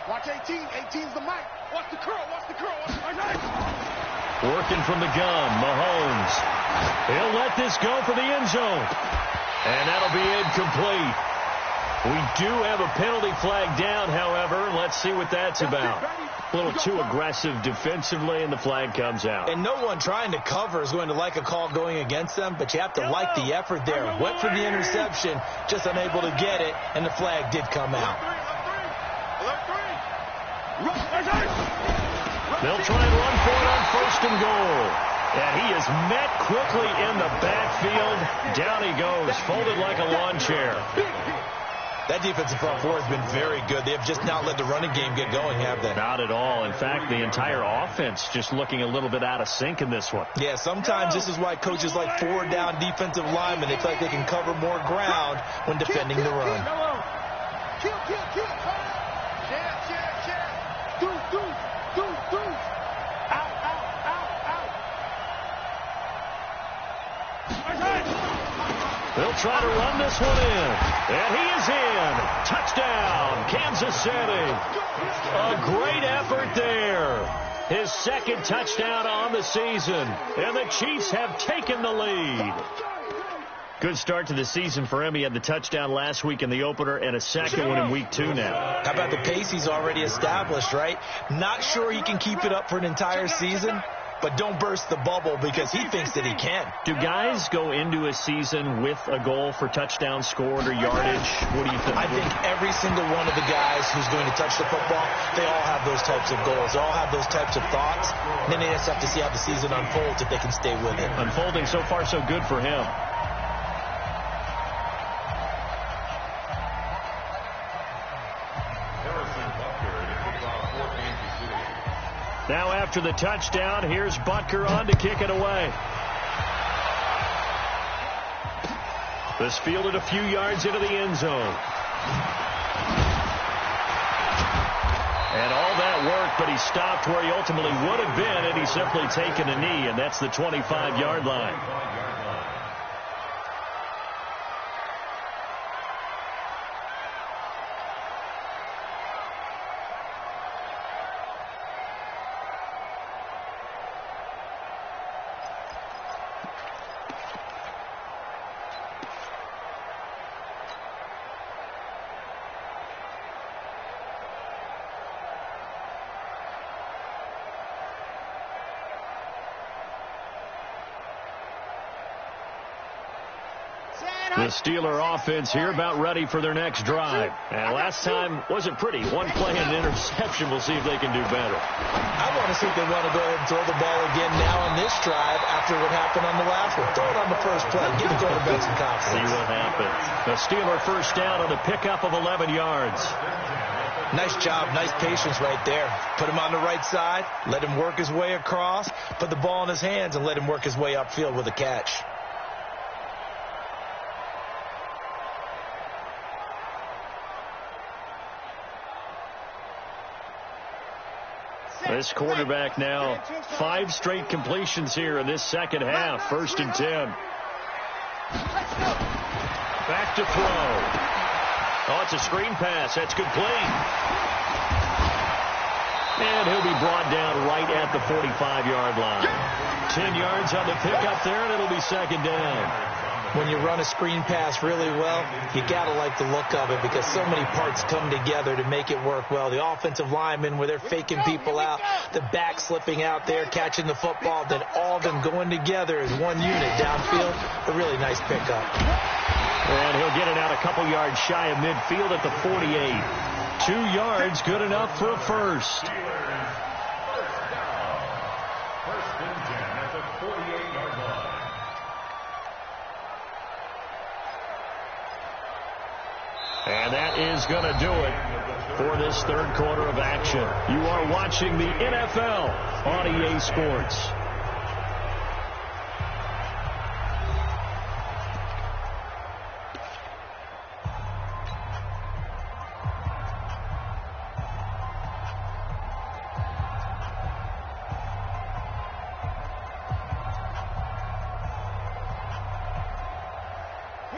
Watch 18. 18's the mic. Watch the curl. Working from the gun, Mahomes. He'll let this go for the end zone. And that'll be incomplete. We do have a penalty flag down, however. Let's see what that's about. A little too aggressive defensively, and the flag comes out. And no one trying to cover is going to like a call going against them, but you have to like the effort there. Went for the interception, just unable to get it, and the flag did come out. They'll try and run for it on 1st and goal. And he is met quickly in the backfield. Down he goes, folded like a lawn chair. That defensive front 4 has been very good. They have just not let the running game get going, have they? Not at all. In fact, the entire offense just looking a little bit out of sync in this one. Yeah, sometimes this is why coaches like 4-down defensive linemen, they feel like they can cover more ground when defending the run. Kill. Do. Out. They'll try to run this one in. And he is in. Touchdown, Kansas City. A great effort there. His 2nd touchdown on the season. And the Chiefs have taken the lead. Good start to the season for him. He had the touchdown last week in the opener and a second one in week 2 now. How about the pace he's already established, right? Not sure he can keep it up for an entire season, but don't burst the bubble because he thinks that he can. Do guys go into a season with a goal for touchdown scored or yardage? What do you think? I think every single one of the guys who's going to touch the football, they all have those types of goals. They all have those types of thoughts. And then they just have to see how the season unfolds if they can stay with it. Unfolding so far so good for him. Now after the touchdown, here's Butker on to kick it away. This fielded a few yards into the end zone. And all that work, but he stopped where he ultimately would have been had he simply taken a knee, and that's the 25-yard line. The Steeler offense here about ready for their next drive. And last time wasn't pretty. One play and an interception. We'll see if they can do better. I want to see if they want to go ahead and throw the ball again now on this drive after what happened on the last one. Throw it on the first play. Give the quarterback some confidence. See what happens. The Steeler first down on the pickup of 11 yards. Nice job. Nice patience right there. Put him on the right side. Let him work his way across. Put the ball in his hands and let him work his way upfield with a catch. This quarterback now 5 straight completions here in this second half. 1st and 10. Back to throw. Oh, it's a screen pass. That's complete. And he'll be brought down right at the 45-yard line. 10 yards on the pickup there, and it'll be 2nd down. When you run a screen pass really well, you got to like the look of it because so many parts come together to make it work well. The offensive linemen where they're faking people out, the back slipping out there, catching the football, then all of them going together as one unit downfield. A really nice pickup. And he'll get it out a couple yards shy of midfield at the 48. 2 yards, good enough for a first. First and 10 at the 48-yard line. And that is going to do it for this 3rd quarter of action. You are watching the NFL on EA Sports.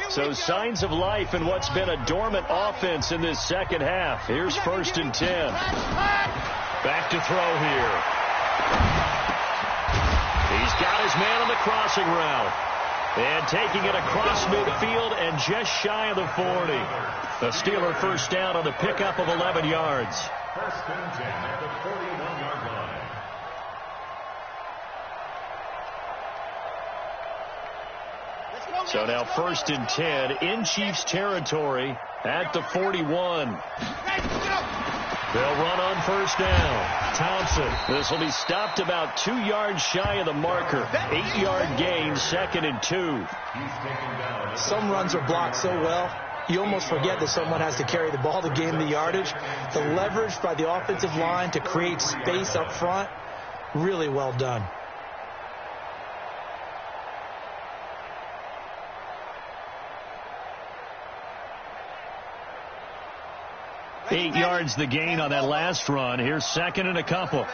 So signs of life in what's been a dormant offense in this second half. Here's 1st and 10. Back to throw here. He's got his man on the crossing route. And taking it across midfield and just shy of the 40. The Steeler first down on the pickup of 11 yards. 1st and 10 at the 41-yard line. So now 1st and 10 in Chiefs territory at the 41. They'll run on 1st down. Thompson. This will be stopped about 2 yards shy of the marker. 8-yard gain, 2nd and 2. Some runs are blocked so well, you almost forget that someone has to carry the ball to gain the yardage. The leverage by the offensive line to create space up front, really well done. Eight yards the gain on that last run. Here's 2nd and a couple.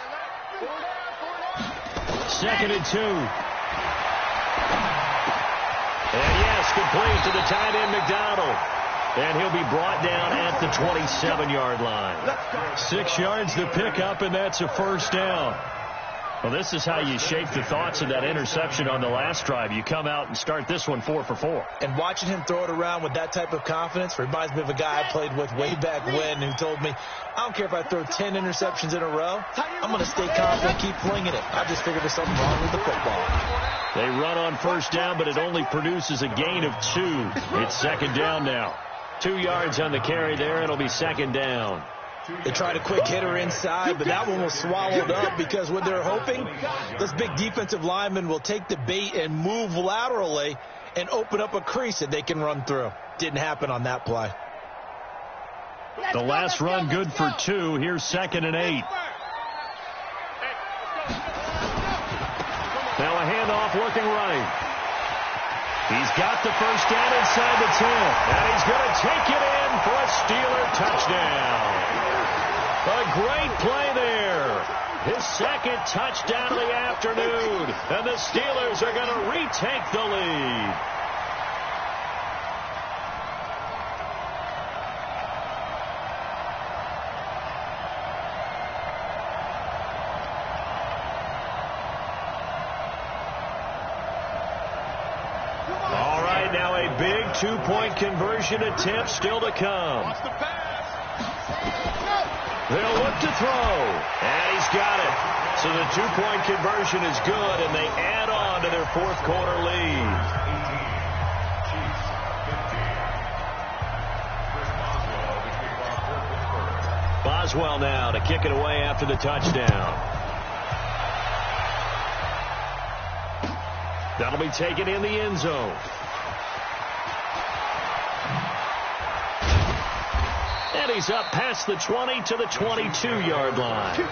2nd and 2. And yes, complete to the tight end McDonald. And he'll be brought down at the 27-yard line. 6 yards to pick up, and that's a 1st down. Well, this is how you shape the thoughts of that interception on the last drive. You come out and start this one 4 for 4. And watching him throw it around with that type of confidence reminds me of a guy I played with way back when who told me, I don't care if I throw 10 interceptions in a row, I'm going to stay confident, keep flinging it. I just figured there's something wrong with the football. They run on first down, but it only produces a gain of 2. It's second down now. 2 yards on the carry there. It'll be second down. They tried a quick hitter inside, but that one was swallowed up because what they're hoping, those big defensive linemen will take the bait and move laterally and open up a crease that they can run through. Didn't happen on that play. The last run good for 2. Here's second and 8. Now a handoff looking right. He's got the first down inside the 10. And he's going to take it in for a Steeler touchdown. A great play there. His second touchdown of the afternoon. And the Steelers are going to retake the lead. All right, now a big 2-point conversion attempt still to come. They'll look to throw, and he's got it. So the 2-point conversion is good, and they add on to their fourth quarter lead. Boswell now to kick it away after the touchdown. That'll be taken in the end zone. And he's up past the 20 to the 22-yard line.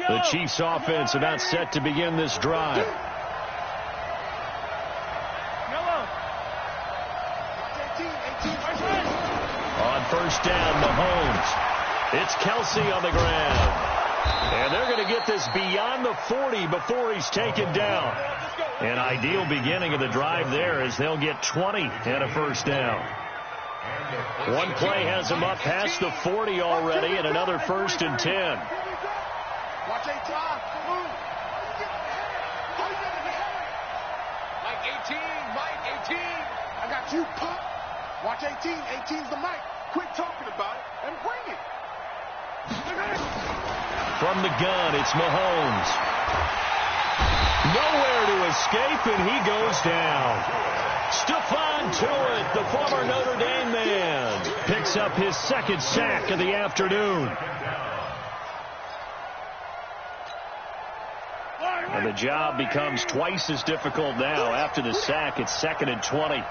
The Chiefs offense about set to begin this drive. On first down, Mahomes. It's Kelsey on the ground. And they're going to get this beyond the 40 before he's taken down. An ideal beginning of the drive there as they'll get 20 and a first down. One play has him up past the 40 already and another first and 10. Watch Mike 18. I got you, Pop. Watch 18. 18's the mic. Quit talking about it and bring it. From the gun, it's Mahomes. Nowhere to escape, and he goes down. Stephon Tuitt, the former Notre Dame man, picks up his second sack of the afternoon. And the job becomes twice as difficult now. After the sack, it's second and 20.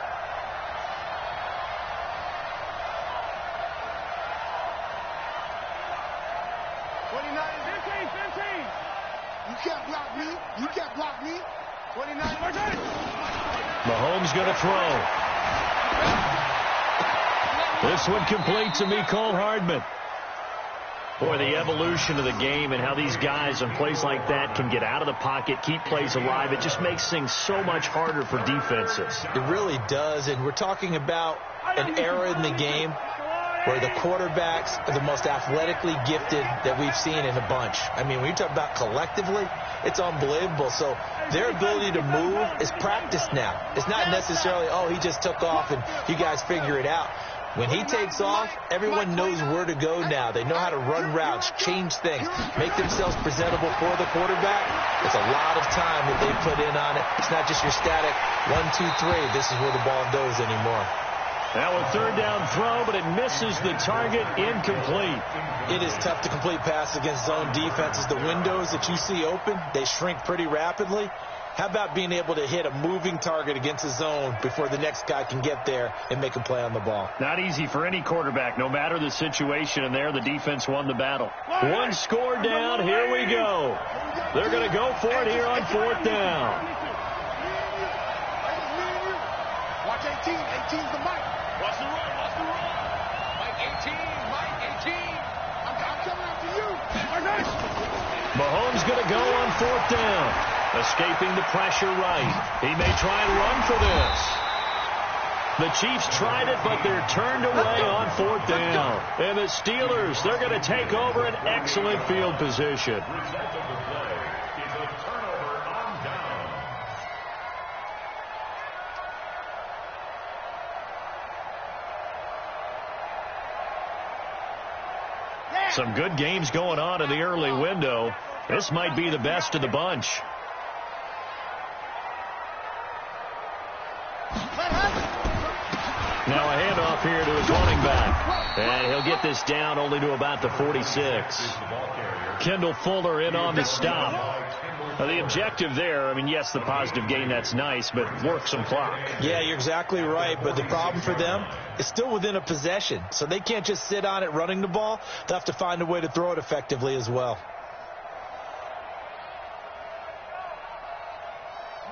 You can't block me. 29. Mahomes going to throw. This one complete to Mecole Hardman. Boy, the evolution of the game and how these guys on plays like that can get out of the pocket, keep plays alive, it just makes things so much harder for defenses. It really does, and we're talking about an era in the game where the quarterbacks are the most athletically gifted that we've seen in a bunch. I mean, when you talk about collectively, it's unbelievable. So their ability to move is practiced now. It's not necessarily, oh, he just took off and you guys figure it out. When he takes off, everyone knows where to go now. They know how to run routes, change things, make themselves presentable for the quarterback. It's a lot of time that they put in on it. It's not just your static 1, 2, 3. This is where the ball goes anymore. Now a third down throw, but it misses the target, incomplete. It is tough to complete pass against zone defenses. The windows that you see open, they shrink pretty rapidly. How about being able to hit a moving target against a zone before the next guy can get there and make a play on the ball? Not easy for any quarterback, no matter the situation, and there the defense won the battle. One score down, here we go. They're going to go for it here on fourth down. Watch 18. 18's the mic. Watch the run. Mike 18. Mahomes going to go on 4th down. Escaping the pressure right. He may try and run for this. The Chiefs tried it, but they're turned away on 4th down. And the Steelers, they're going to take over an excellent field position. Some good games going on in the early window. This might be the best of the bunch. Now a handoff here to his running back. And he'll get this down only to about the 46. Kendall Fuller in on the stop. Now the objective there, I mean, yes, the positive gain, that's nice, but work some clock. Yeah, you're exactly right, but the problem for them is still within a possession. So they can't just sit on it running the ball. They'll have to find a way to throw it effectively as well.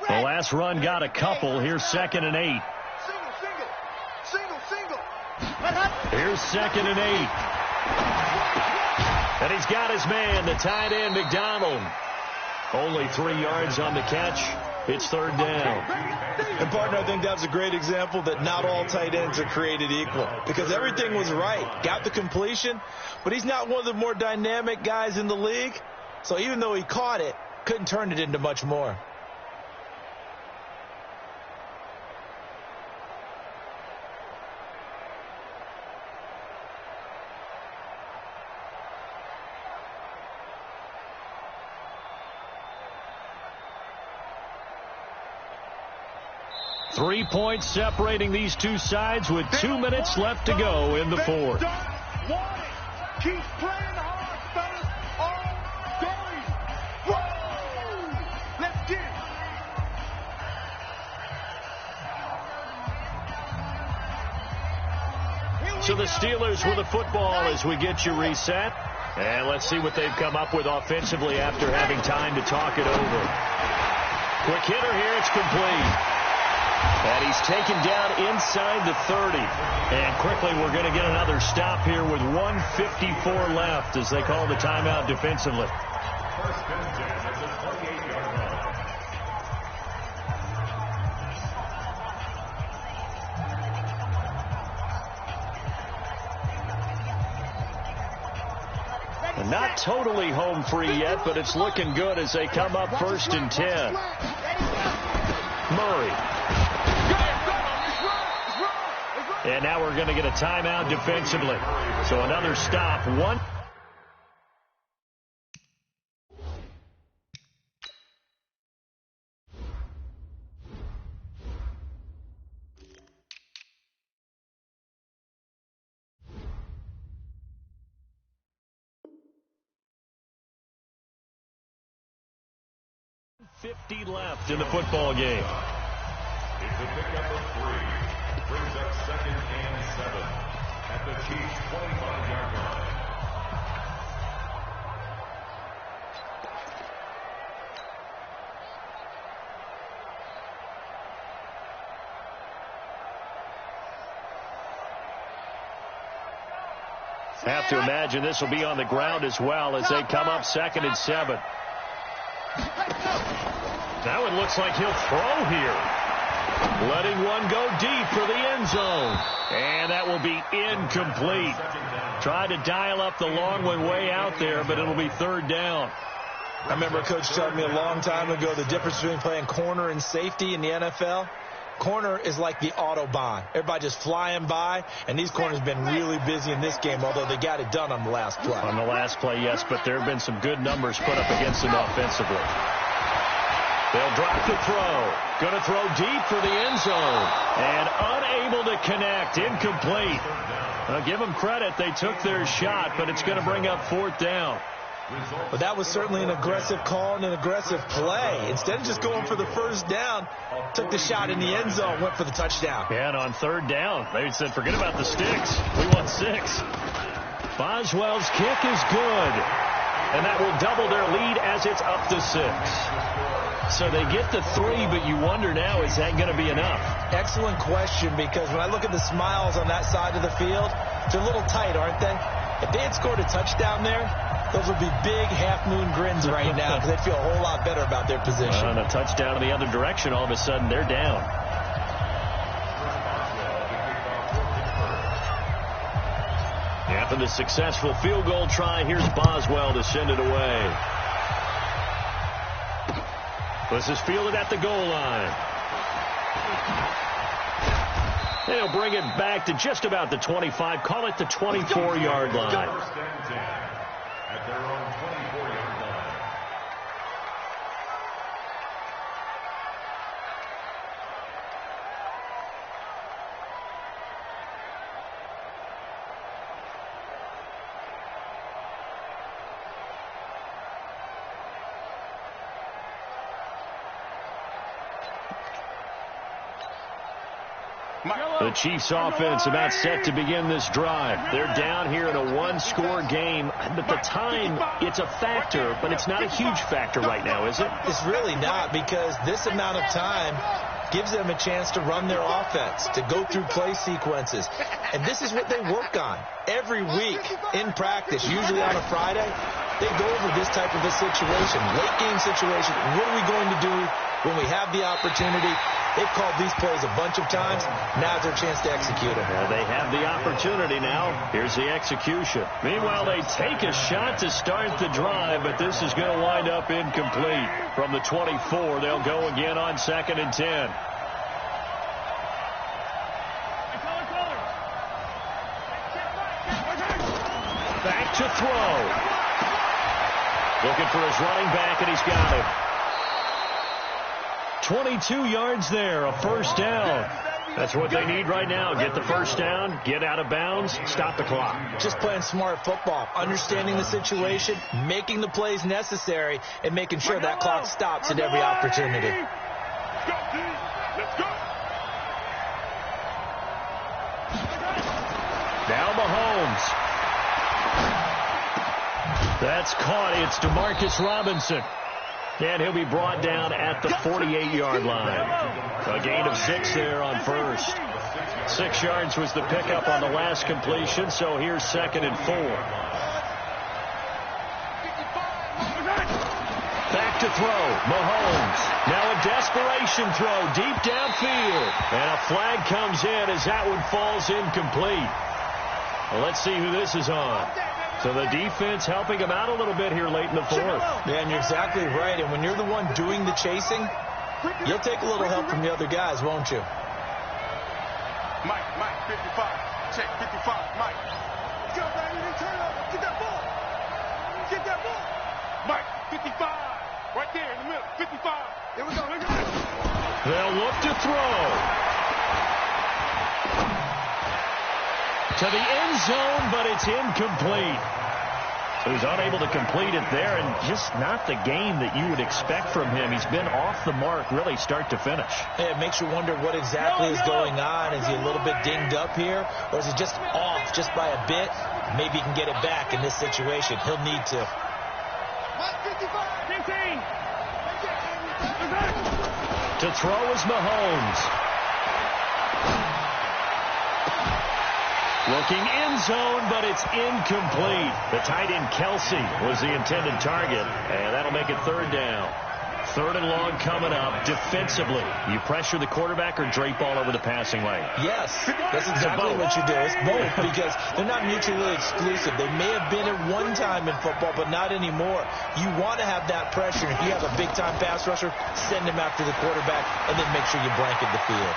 The last run got a couple. Here's 2nd and 8. Here's 2nd and 8. And he's got his man, the tight end, McDonald. Only 3 yards on the catch. It's 3rd down. And, partner, I think that's a great example that not all tight ends are created equal. Because everything was right. Got the completion, but he's not one of the more dynamic guys in the league. So even though he caught it, couldn't turn it into much more. Three points separating these two sides with 2 minutes left to go in the 4th. Keep playing hard, fellas. All going. Whoa! Let's get it. So the Steelers with the football as we get you reset. And let's see what they've come up with offensively after having time to talk it over. Quick hitter here. It's complete. And he's taken down inside the 30. And quickly we're going to get another stop here with 1:54 left as they call the timeout defensively. First and 10 at the 28-yard line. And not totally home free yet, but it's looking good as they come up 1st and 10. Murray. And now we're going to get a timeout defensively. So another stop. 1. .50 left in the football game. It's a pickup of 3. Brings up 2nd and 7 at the Chiefs' 25-yard line. Have to imagine this will be on the ground as well as they come up 2nd and 7. Now it looks like he'll throw here. Letting one go deep for the end zone. And that will be incomplete. Tried to dial up the long one way out there, but it'll be 3rd down. I remember a coach telling me a long time ago the difference between playing corner and safety in the NFL. Corner is like the Autobahn. Everybody just flying by, and these corners have been really busy in this game, although they got it done on the last play. On the last play, yes, but there have been some good numbers put up against them offensively. They'll drop the throw. Going to throw deep for the end zone. And unable to connect. Incomplete. I'll give them credit. They took their shot, but it's going to bring up 4th down. But that was certainly an aggressive call and an aggressive play. Instead of just going for the 1st down, took the shot in the end zone, went for the touchdown. Yeah, and on 3rd down, they said, forget about the sticks. We want 6. Boswell's kick is good. And that will double their lead as it's up to 6. So they get the 3, but you wonder now, is that going to be enough? Excellent question, because when I look at the smiles on that side of the field, they're a little tight, aren't they? If they had scored a touchdown there, Those will be big half-moon grins right now because they feel a whole lot better about their position. And a touchdown in the other direction, all of a sudden they're down. After the successful field goal try, here's Boswell to send it away. This is fielded at the goal line. They'll bring it back to just about the 25. Call it the 24-yard line. First and 10 at their own 24-yard line. The Chiefs offense about set to begin this drive. They're down here in a one-score game. But the time, it's a factor, but it's not a huge factor right now, is it? It's really not, because this amount of time gives them a chance to run their offense, to go through play sequences. And this is what they work on every week in practice, usually on a Friday. They go over this type of a situation, late game situation. What are we going to do when we have the opportunity? They've called these plays a bunch of times. Now's their chance to execute them. Well, they have the opportunity now. Here's the execution. Meanwhile, they take a shot to start the drive, but this is going to wind up incomplete. From the 24, they'll go again on 2nd and 10. Back to throw. Looking for his running back, and he's got him. 22 yards there, a first down. That's what they need right now. Get the first down, get out of bounds, stop the clock. Just playing smart football, understanding the situation, making the plays necessary, and making sure that clock stops at every opportunity. Let's go. Now Mahomes. That's caught. It's Demarcus Robinson. And he'll be brought down at the 48-yard line. A gain of 6 there on first. 6 yards was the pickup on the last completion, so here's 2nd and 4. Back to throw. Mahomes. Now a desperation throw deep downfield. And a flag comes in as that one falls incomplete. Well, let's see who this is on. So the defense helping him out a little bit here late in the 4th. Yeah, and you're exactly right. And when you're the one doing the chasing, you'll take a little help from the other guys, won't you? Mike, 55. Check 55. Mike. Let's go, baby. Turn up. Get that ball. Get that ball. Mike, 55. Right there in the middle. 55. Here we go. They'll look to throw. To the end zone, but it's incomplete. So he's unable to complete it there, and just not the game that you would expect from him. He's been off the mark really start to finish. Yeah, it makes you wonder what exactly is going on. Is he a little bit dinged up here, or is he just off just by a bit? Maybe he can get it back in this situation. He'll need to. To throw is Mahomes. Looking end zone, but it's incomplete. The tight end Kelsey was the intended target, and that'll make it 3rd down. 3rd and long coming up. Defensively, you pressure the quarterback or drape all over the passing lane? Yes, that's exactly what you do. It's both, because they're not mutually exclusive. They may have been at one time in football, but not anymore. You want to have that pressure. If you have a big-time pass rusher, send him after the quarterback, and then make sure you blanket the field.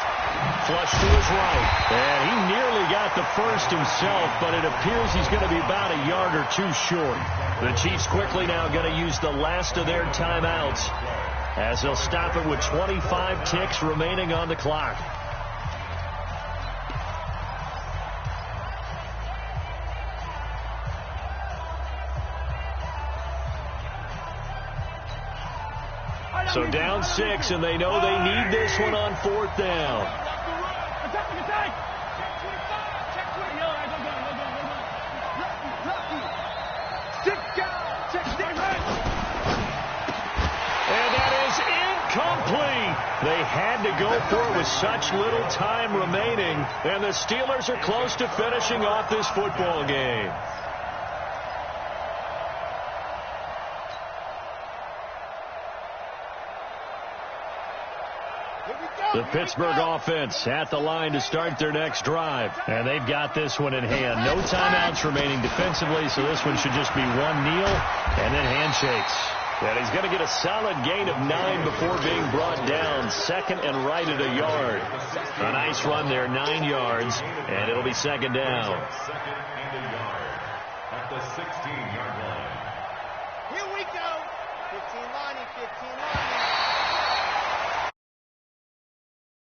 Flush to his right, and he nearly got the first himself, but it appears he's going to be about a yard or two short. The Chiefs quickly now going to use the last of their timeouts, as they'll stop it with 25 ticks remaining on the clock. So down 6, and they know they need this one on 4th down. They had to go for it with such little time remaining, and the Steelers are close to finishing off this football game. The Pittsburgh offense at the line to start their next drive. And they've got this one in hand. No timeouts remaining defensively, so this one should just be one kneel and then handshakes. And he's going to get a solid gain of 9 before being brought down. Second and right at a yard. A nice run there, 9 yards, and it'll be second down. Second and a yard at the 16-yard line. Here we go. 15 lining, 15 lining.